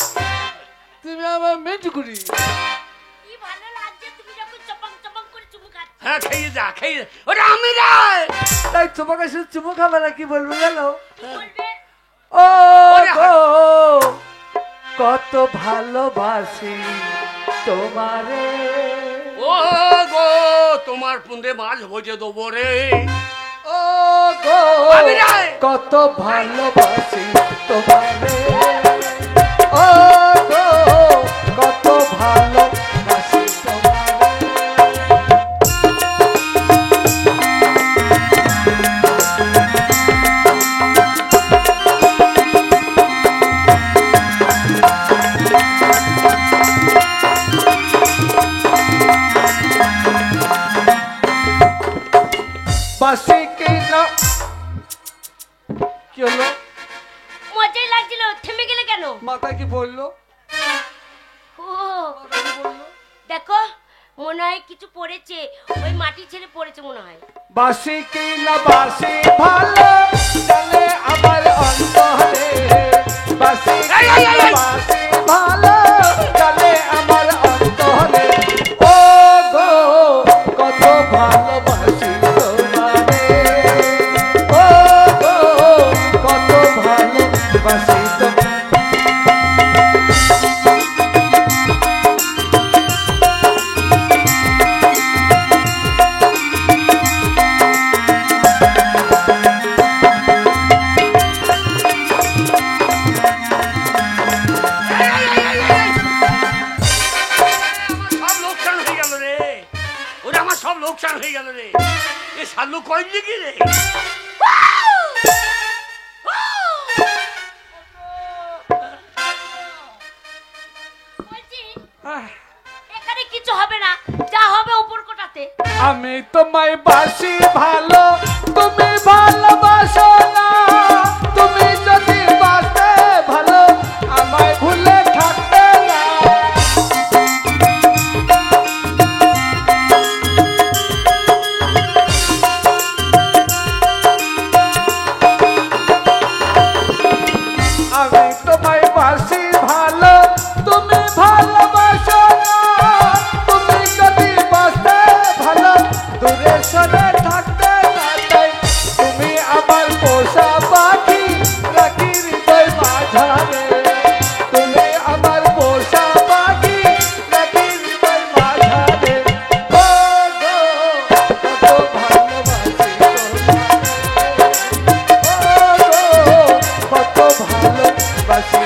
তুমি আমার মেটুকুড়ি। কি ভালো লাগছে তুমি যখন চপক চপক করে চুমু খাচ্ছ। হ্যাঁ খেয়ে যা, খেয়ে যা। ওরে আমি রে। তাই তোমাকে শুধু চুমু খাবে না, কি বলবো জানো? কি বলবে? ও ওরে গো, কত ভালোবাসি তোমারে। ও গো তোমার পুন্দে মাছ ভোজে দেবো রে। ও গো, আমি যাই। কত ভালোবাসি তোমারে। ও গো, কত ভালোবাসি তোমারে। বাসি কি না, কি হলো? মজাই লাগছিল, থেমে গেলে কেন? মাথা কি বললো? ও দেখো, মনে হয় কিছু পড়েছে, ওই মাটি ছেড়ে পড়েছে মনে হয়। বাসি কি না বাসি ভালো চলে আমার অন্তরে। বাসি কি না বাসি ভালো চলে আমার অন্তরে। ও গো, কত ভালোবাসি তোমারে। ও গো, কত ভালোবাসি তোমারে। সব লোকসান হয়ে গেল রে। ওরে আমার সব লোকসান হয়ে গেল রে। এ শালু কইলি কি রে? বলছি, এখানে কিছু হবে না, যা হবে ওপর কোটাতে। আমি তোমায় বাসি ভালো, তুমি ভালোবাসো না। তুমি যদি বাসতে ভালো, আমায় ভুলে থাকতে না। আমি তোমায় বাসি ভালো, তুমি ভালোবাসো না। তুমি যদি বাসতে ভালো, দূরে সরে থাকতে না চাই। তুমি আমার পোষা পাখি, রাখি হৃদয় মাঝারে। তুমি আমার পোষা পাখি, রাখি হৃদয় মাঝারে। ও গো, কত ভালোবাসি তোমারে। ও গো, কত ভালোবাসি।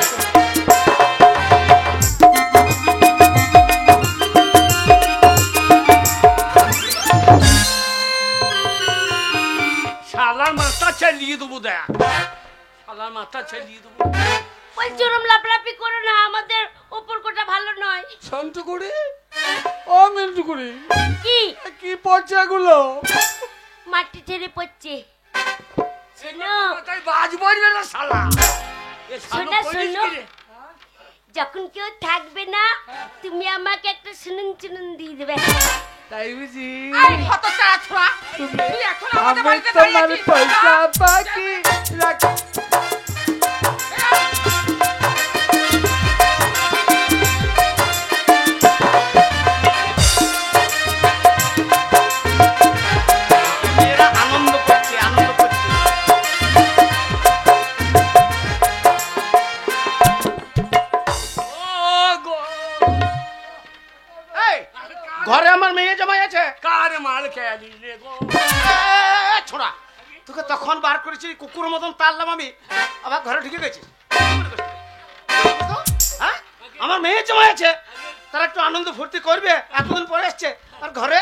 শালার মাথা চালিয়ে দেবো দেখ। শালার মাথা চালিয়ে দেবো। বলছি ওরম লাফলাফি করো না, আমাদের ওপর কোটা ভালো নয়। শান্ত করে, ও মিন্টু করে, কি কি পড়ছে এগুলো? মাটি ছেড়ে পড়ছে। শোনো, তাই বাজ পড়বে না শালা। এ শালু শোনা, কইলিস শোনো। কি রে? যখন কেউ থাকবে না, তুমি আমাকে একটা শুনুন শুনুন দিয়ে দেবে। তাই বুঝি? এই হতচ্ছাড়া ছোড়া, তুই এখন আমাদের আমি বাড়িতে দাঁড়িয়ে তোমার আছিস? পয়সা বাকি রাখি। খেয়ালিস রে গো। ছোড়া, তোকে তখন বার করেছি কুকুরের মতন তাড়লাম আমি, আবার ঘরে ঢুকে গেছিস। হ্যাঁ, আমার মেয়ে জামাই আছে, তারা একটু আনন্দ ফুর্তি করবে, এতদিন পরে এসছে, আর ঘরে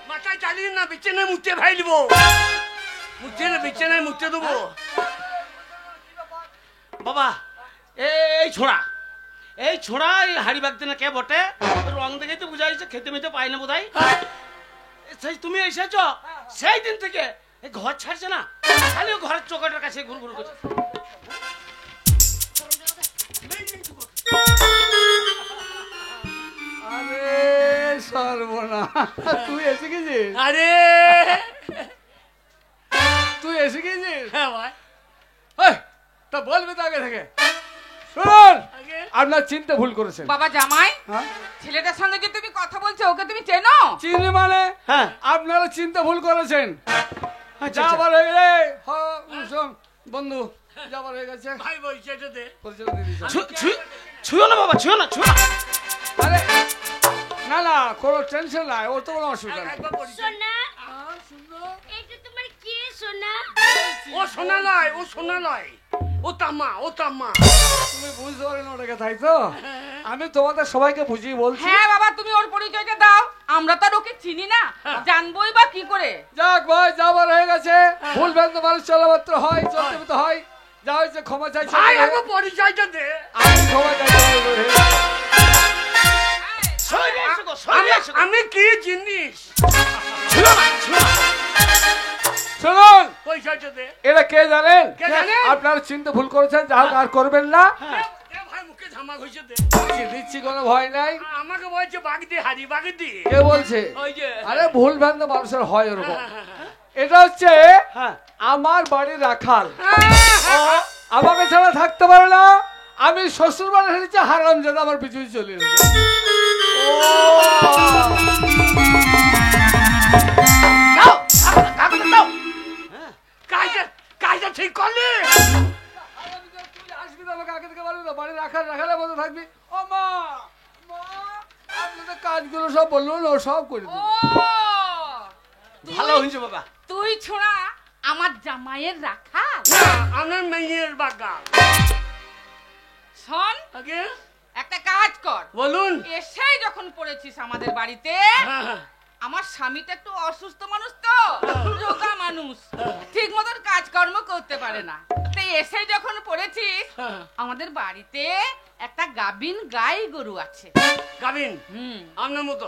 মাথায় চালিয়ে না, বিছানায় মুতে ফেলবো, বিছানায় মুতে দেবো। বাবা এই ছোড়া, এই ছোড়া এই হাড়ি বাগতে না কে বটে, রং দেখেই তো বুঝা যাচ্ছে খেতে মেতে পাই না বোধ হয়। সেই তুমি এসেছ সেই দিন থেকে এই ঘর ছাড়ছে না, খালি ও ঘরের চোখটার কাছে ঘুর ঘুর করছে। আরে সর্বনাশ, তুই এসে গেছিস? আরে তুই এসে গেছিস? হ্যাঁ ভাই, এই, তা বলবি তো আগে থেকে। শুনুন, আগে আপনার চিন্তা ভুল করেছেন। বাবা জামাই, হ্যাঁ? ছেলেটার সঙ্গে যে তুমি কথা বলছো ওকে তুমি চেনো? চিনি মানে? হ্যাঁ, আপনারা চিন্তা ভুল করেছেন। আচ্ছা, যাবার হয়ে গেলে বন্ধু যাবার হয়ে গেছে, ভাই বলছে এটাতে পরিচয় দিয়ে দিয়েছে। ছুঁয়ো না বাবা, ছুঁয়ো না, ছুঁয়ো না। আরে না না, কোনো টেনশন নাই, ওর তো কোনো অসুবিধা নেই। একবার পরিচয়। সোনা, এইটা তোমার কে সোনা? ও সোনা নয়, ও সোনা নয়, ও তামা, ও তামা। তুমি বুঝতে পারেন ওটাকে, তাই তো? আমি তোমাদের সবাইকে বুঝিয়ে বলছি। হ্যাঁ বাবা, তুমি ওর পরিচয়টা দাও, আমরা তো আর ওকে চিনি না, জানবোই বা কি করে? যাক ভাই, যাবার হয়ে গেছে, ভুল ভ্রান্ত মানুষ চলামাত্র হয়, চলতে তো হয়, যা হয়েছে ক্ষমা চাইছি। ভাই একবার পরিচয়টা দে। আমি ক্ষমা চাইছি। সরে এসো গো, সরে এসো গো। আমি কি জিনিস? ছুঁয়ো না, ছুঁয়ো না। শুনুন, পরিচয়টা দে। এটা কে জানেন? কে জানেন? আপনারা চিন্তা ভুল করেছেন, যা হোক আর করবেন না। এ ভাই মুখে ঝামা ঘষে দে। দিচ্ছি, কোনো ভয় নাই। আমাকে বলছে বাগ দি, হাড়ি বাগ দি। কে বলছে? ওই যে আরে ভুল ভ্রান্ত মানুষের হয় ওরকম। এটা হচ্ছে হ্যাঁ, আমার বাড়ির রাখাল, আমাকে ছাড়া থাকতে পারে না। আমি শ্বশুর বাড়ি এসেছি, হারাম জাদা আমার পিছু পিছু চলে এসেছে। দাও, কাগজটা দাও। কাজটা ঠিক করলি? তুই আসবি তো, আমাকে আগে থেকে বলবি তো, বাড়ির রাখালের মতো থাকবি। ও মা, মা, আপনাদের কাজগুলো সব বললো না, ও সব করে ও দিল। ভালো হয়েছে বাবা। তুই ছোড়া আমার জামাইয়ের রাখা। না, আমার মেয়ের বাগান। শোন, আগে একটা কাজ কর, বলুন। এসেই যখন পড়েছিস আমাদের বাড়িতে, হ্যাঁ, আমার স্বামীটা একটু অসুস্থ মানুষ তো, রোগা মানুষ, ঠিক মতন কাজকর্ম করতে পারে না, তাই এসে যখন পড়েছিস, হ্যাঁ। আমাদের বাড়িতে একটা গাবিন গাই গরু আছে। গাবিন হুম, আপনার মতো?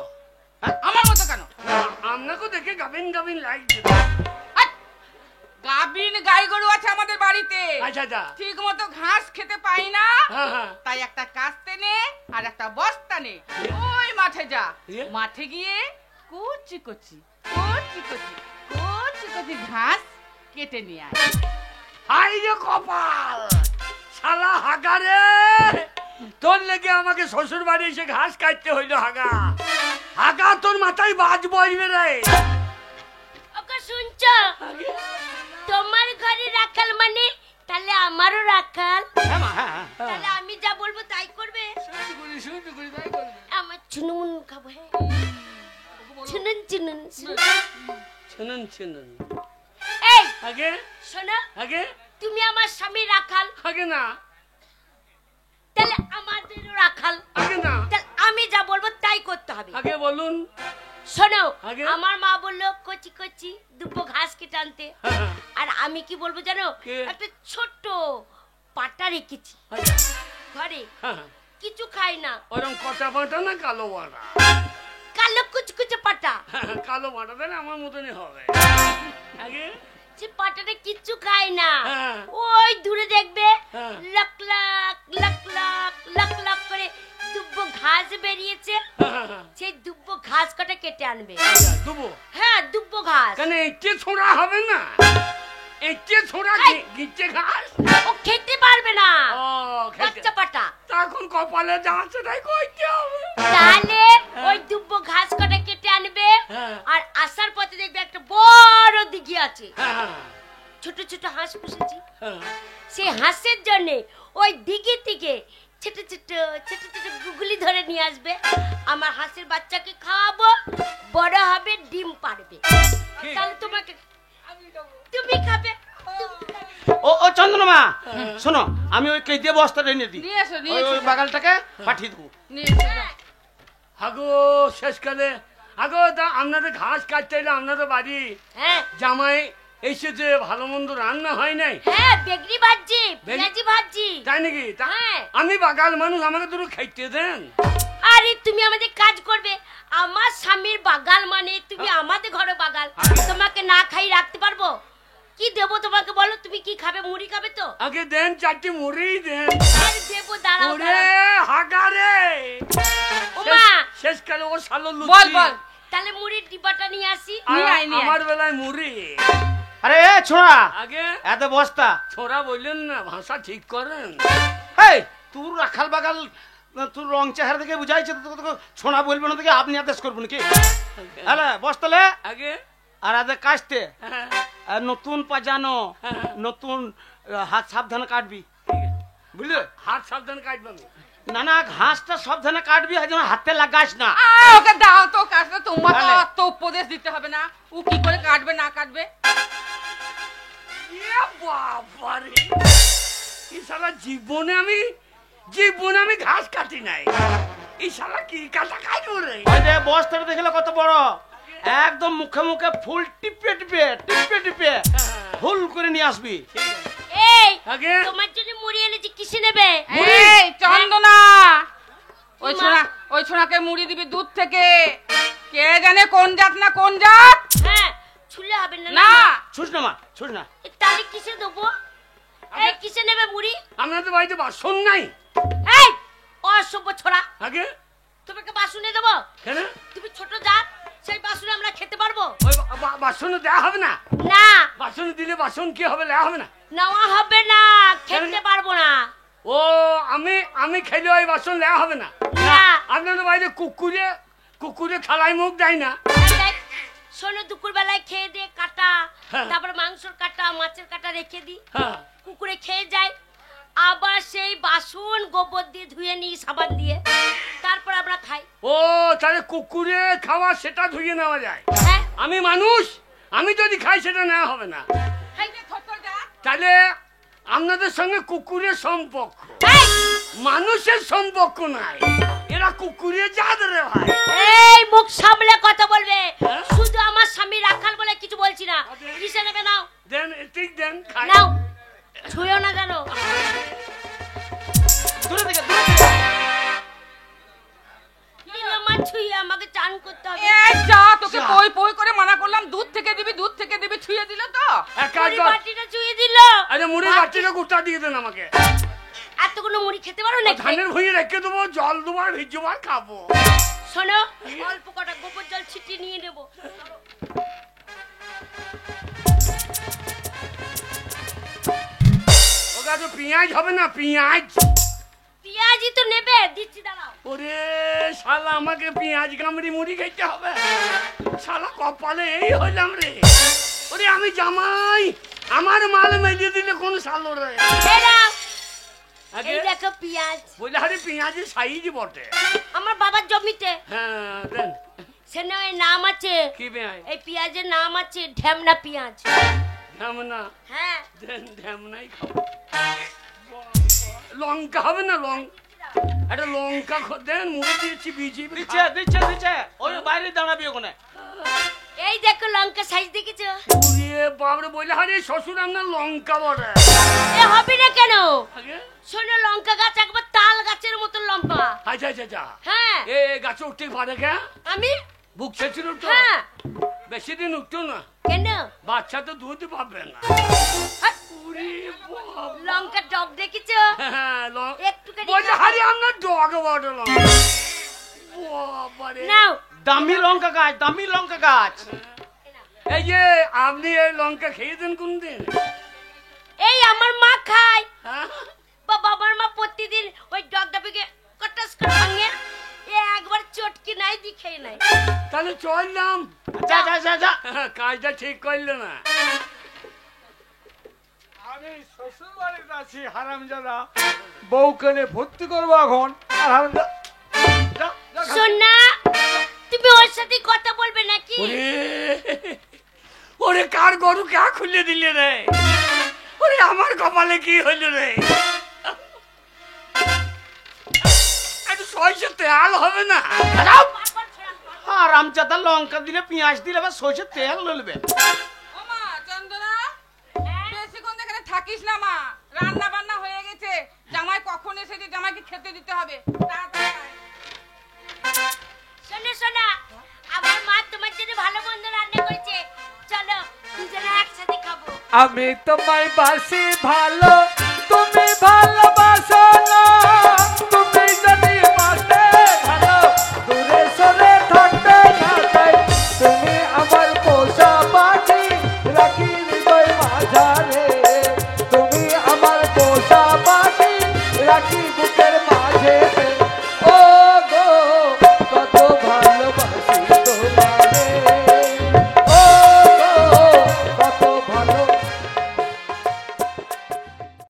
আমার মতো কেন? আপনাকে দেখে গাবিন গাবিন লাগছে। হাট! গাবিন গাই গরু আছে আমাদের বাড়িতে, আচ্ছা আচ্ছা। ঠিক মতো ঘাস খেতে পাই না, হ্যাঁ হ্যাঁ। তাই একটা কাস্তে নে আর একটা বস্তা নে, ওই মাঠে যা, ইয়ে? মাঠে গিয়ে কুচি কুচি কুচি কুচি কুচি কুচি ঘাস কেটে নিয়ে আয়। হাই রে কপাল, শালা হাগারে, তোর লেগে আমাকে শ্বশুর বাড়ি এসে ঘাস কাটতে হইলো। হাগা হাগা, তোর মাথায় বাজ বইবে রে। ওকে শুনছো? তোমার ঘরে রাখাল মানে তাহলে আমারও রাখাল, হ্যাঁ মা, হ্যাঁ, হ্যাঁ। তাহলে আমি যা বলবো তাই করবে। শুনতে করি তাই করবে। আমার চুনুন খাবো, হ্যাঁ, চুনুন চুনুন। শুনুন শুনুন। এই আগে শোনো, আগে তুমি আমার স্বামী রাখাল, আগে না, তাহলে আমাদেরও রাখাল, আগে না, তাহলে আমি যা বলবো তাই করতে হবে। আগে বলুন। শোনো, আগে? আমার মা বললো কচি কচি দুব্বো ঘাস কেটে আনতে, হ্যাঁ, আর আমি কি বলবো জানো? কে? একটা ছোট্ট পাটা রেখেছি আচ্ছা, ঘরে, হ্যাঁ, কিছু খাই না, ওরম কটা বাটা না কালো বাটা? কালো কুচকুচে পাটা, কালো বাটা তাহলে আমার মতনই হবে। আগে সে পাটাটা কিচ্ছু খায় না, হ্যাঁ। ওই দূরে দেখবে হ্যাঁ। লাখ লাখ লাখ লাখ লাখ লাখ করে দুব্বো ঘাস বেরিয়েছে, সেই দুব্বো ঘাস কটা কেটে আনবে। দেবো? হ্যাঁ, দুব্বো ঘাস। কেন একটে ছোড়া হবে না? একটে ছোড়া এই! গিচ্ছে ঘাস? ও খেতে পারবে না, ও খেতে, বাচ্চা পাটা। তখন কপালে যা আছে তাই করতে হবে। তাহলে ওই দুব্বো ঘাস কটা কেটে আনবে, হ্যাঁ। আর আসার পথে দেখবে একটা বড় দিঘি আছে, হ্যাঁ, ছোট ছোট হাঁস পুষেছি, হ্যাঁ, সেই হাঁসের জন্য ওই দিঘি থেকে ছোট ছোট ছোট ছোট গুগলি ধরে নিয়ে আসবে, আমার হাঁসের বাচ্চাকে খাওয়াবো, বড় হবে ডিম পারবে, তাহলে তোমাকে তুমি খাবে। ও চন্দ্রমা শোনো, আমি ওই কেজিয়ে বস্তাটা এনে দিই, নিয়ে এসো, নিয়ে ওই এসো। ওই বাগালটাকে পাঠিয়ে দেবো। নিয়ে এসো যাও। আগো শেষকালে আগো তা আপনাদের ঘাস কাটতে এলে আপনাদের বাড়ি হ্যাঁ জামাই এসেছে, ভালো মন্দ রান্না হয় নাই হ্যাঁ, বেগনি ভাজি, পেঁয়াজি ভাজি। তাই নাকি? হ্যাঁ। আমি বাগাল মানুষ, আমাকে দুটো খাইতে দেন। আরে তুমি আমাদের কাজ করবে, আমার স্বামীর বাগাল মানে তুমি আমাদের ঘরে বাগাল, তোমাকে না খাই রাখতে পারবো? কি দেবো তোমাকে বলো, তুমি কি খাবে? মুড়ি খাবে তো? আগে দেন, 4টি মুড়ি দেন। আরে দেবো, দাঁড়াও ওরে দাঁড়াও। হাগারে ওমা শেষকালে ও শালো বল লুচি। বল। তাহলে মুড়ির ডিব্বাটা নিয়ে আসি। নিয়ে আয়, নিয়ে আয়। আমার বেলায় মুড়ি। আরে এ ছোড়া, আগে এত বস্তা ছোড়া বললেন না, ভাষা ঠিক করেন। এই তোর রাখাল বাগাল, তোর রং চেহারা দেখে বুঝাইছে তো তোকে ছোড়া বলবে না, দেখে আপনি আদেশ করবো নাকি? হ্যাঁ বস্তালে আগে আর আদে কাটতে হ্যাঁ, আর নতুন পাজানো, হ্যাঁ। নতুন হাত সাবধানে কাটবি, বুঝলি? হাত সাবধান কাটবেন। না না, ঘাসটা সাবধানে কাটবি, যেন হাতে লাগাস না। ওকে দাও তো কাটবে, তোমার তো তাহলে? অত উপদেশ দিতে হবে না, ও কি করে কাটবে না কাটবে। এ বাবারে, এই শালা জীবনে আমি ঘাস কাটি নাই, এই শালা কি কাটা কাটবো রে? ওই যে বস্তাটা দেখলে কত বড়, একদম মুখে মুখে ফুল টিপে টিপে টিপে টিপে ফুল করে নিয়ে আসবি। এই আগে তোমার জন্য মুড়ি এনেছি, কিসে নেবে? এই চন্দনা, ওই মা। ছোড়া, ওই ছোড়াকে মুড়ি দিবি দুধ থেকে, কে জানে কোন জাত না কোন জাত। হ্যাঁ, ছুলে হবে না না ছুস না মা, ছুস না। তাহলে কিসে দেবো? এই কিসে নেবে মুড়ি? আপনাদের বাড়িতে বাসন নাই? এই অসভ্য ছোড়া, আগে তোমাকে বাসনে দেবো? কেন? তুমি ছোট জাত, সেই বাসনে আমরা খেতে পারবো ওই বাসন দেওয়া হবে না? না? বাসন দিলে বাসন কি হবে, দেওয়া হবে না? নেওয়া হবে না, খেতে পারবো না। ও আমি খেলে ওই বাসন দেওয়া হবে না? না। আপনাদের বাড়িতে কুকুরে খালাই মুখ দেয় না? দেখ, শোনো, দুপুর বেলায় খেয়ে দিয়ে কাটা, হ্যাঁ। তারপর মাংসের কাটা, মাছের কাটা রেখে দিই, হ্যাঁ। কুকুরে খেয়ে যায়, আবার সেই বাসন গোবর দিয়ে ধুয়ে নিই সাবান দিয়ে, তারপর আমরা খাই। ও তাহলে কুকুরে খাওয়া সেটা ধুয়ে নেওয়া যায়? হ্যাঁ, আমি মানুষ, আমি যদি খাই সেটা নেওয়া হবে না? এই যে ছোট জাত, তাহলে আপনাদের সঙ্গে কুকুরের সম্পর্ক, এই, মানুষের সম্পর্ক নাই, এরা কুকুরের জাত রে ভাই। এই মুখ সামলে কথা বলবে, হ্যাঁ? শুধু আমার স্বামী রাখাল বলে কিছু বলছি না। আরে। কিসে নেবে? নাও দেন, ঠিক দেন, খাই। নাও, ছুঁয়েও না জানো। দূরে থেকে দূরে থেকে। আমার ছুঁয়ে আমাকে চান করতে হবে। এই যা, তোকে যা। পই পই করে মানা করলাম, দুধ থেকে দিবি, ছুঁয়ে দিল তো। এক কাজ মুড়ি কর, বাটিটা ছুঁয়ে দিল। আরে মুড়ির বাটিটা গোটা দিয়ে দেন আমাকে। এতগুলো মুড়ি খেতে পারো না? ধানের ভুঁড়ি রেখে দেবো, জল দেবো আর ভিজবো আর খাবো। শোনো, অল্প কটা গোবর জল ছিটিয়ে নিয়ে নেবো। ওটা তো পেঁয়াজ হবে না, পেঁয়াজ? পেঁয়াজি তো নেবে, দিচ্ছি, দাঁড়াও। ওরে শালা, আমাকে পেঁয়াজ কামড়ি মুড়ি খেতে হবে? শালা কপালে এই হইলাম রে। ওরে আমি জামাই, আমার মাল মেজে দিলে কোন শালো রে? এই নাও, আগে এই দেখো পেঁয়াজ, বলে আরে পেঁয়াজের সাইজ বটে। আমার বাবার জমিতে হ্যাঁ দেন। সেখানে ওই নাম আছে, কি পেঁয়াজ? এই পেঁয়াজের নাম আছে ঢ্যামনা পেঁয়াজ। ঢ্যামনা? হ্যাঁ, দেন, ঢ্যামনাই খাবো। লঙ্কা হবে না? একটা লঙ্কা দেন, মুড়ি দিয়েছি ভিজিয়ে দিচ্ছে দিচ্ছে দিচ্ছে, ওই বাইরে দাঁড়াবি ওখানে। এই দেখো লঙ্কা সাইজ দেখেছো? পুড়িয়ে বাবরে বলে আরে শ্বশুর আপনার লঙ্কা বটে। এ হবে না কেন? আগে শোনো, লঙ্কা গাছ একবার তাল গাছের মতো লম্বা। আচ্ছা আচ্ছা আচ্ছা, হ্যাঁ, এ গাছে উঠতে পারে কে? আমি? বুক ছেছিল তো? হ্যাঁ। বেশি দিন উঠতো না, কেন? বাচ্চা তো দুধ পাবে না। হাট, ওরে বাবা। লঙ্কা ডগ দেখেছো? হ্যাঁ, একটুখানি বলছে খাও। হারি আপনার ডগ বটে লঙ্কা। বাবারে। নাও। দামি লঙ্কা গাছ, দামি লঙ্কা গাছ। এই যে আপনি এই লঙ্কা খেয়েছেন কোনদিন? এই আমার মা খায়, হ্যাঁ? বা বাবার মা প্রতিদিন ওই ডগটা পেকে কটাস করে ভাঙে, এ একবার চটকে নাই দি খেয়ে নাই। তাহলে চললাম। যা যা যা যা। কাজটা ঠিক করলে না। আমি আমি শ্বশুর বাড়িতে আছি হারামজাদা, বউকে নিয়ে ভর্তি করবো এখন। আর হারামজাদা যা, যা, খা। সোনা, তুমি ওর সাথে কথা বলবে নাকি? ওরে ওরে কার গরু কে খুলে দিলে রে? ওরে আমার কপালে কি হইল রে? একটু সরষের তেল হবে না? আর আমচাদা লঙ্কা দিলে পেঁয়াজ দিলে আবার সরষের তেল লইবে। ও মা চন্দনা, বেশিক্ষণ এখানে থাকিস না মা, রান্না বান্না হয়ে গেছে। জামাই কখন এসেছে, জামাইকে খেতে দিতে হবে, তাড়াতাড়ি আয়। শোনো সোনা, আমার মা তোমার জন্য ভালো মন্দ রান্না করেছে, চলো দুজনে একসাথে খাবো। আমি তোমায় বাসি ভালো, তুমি ভালো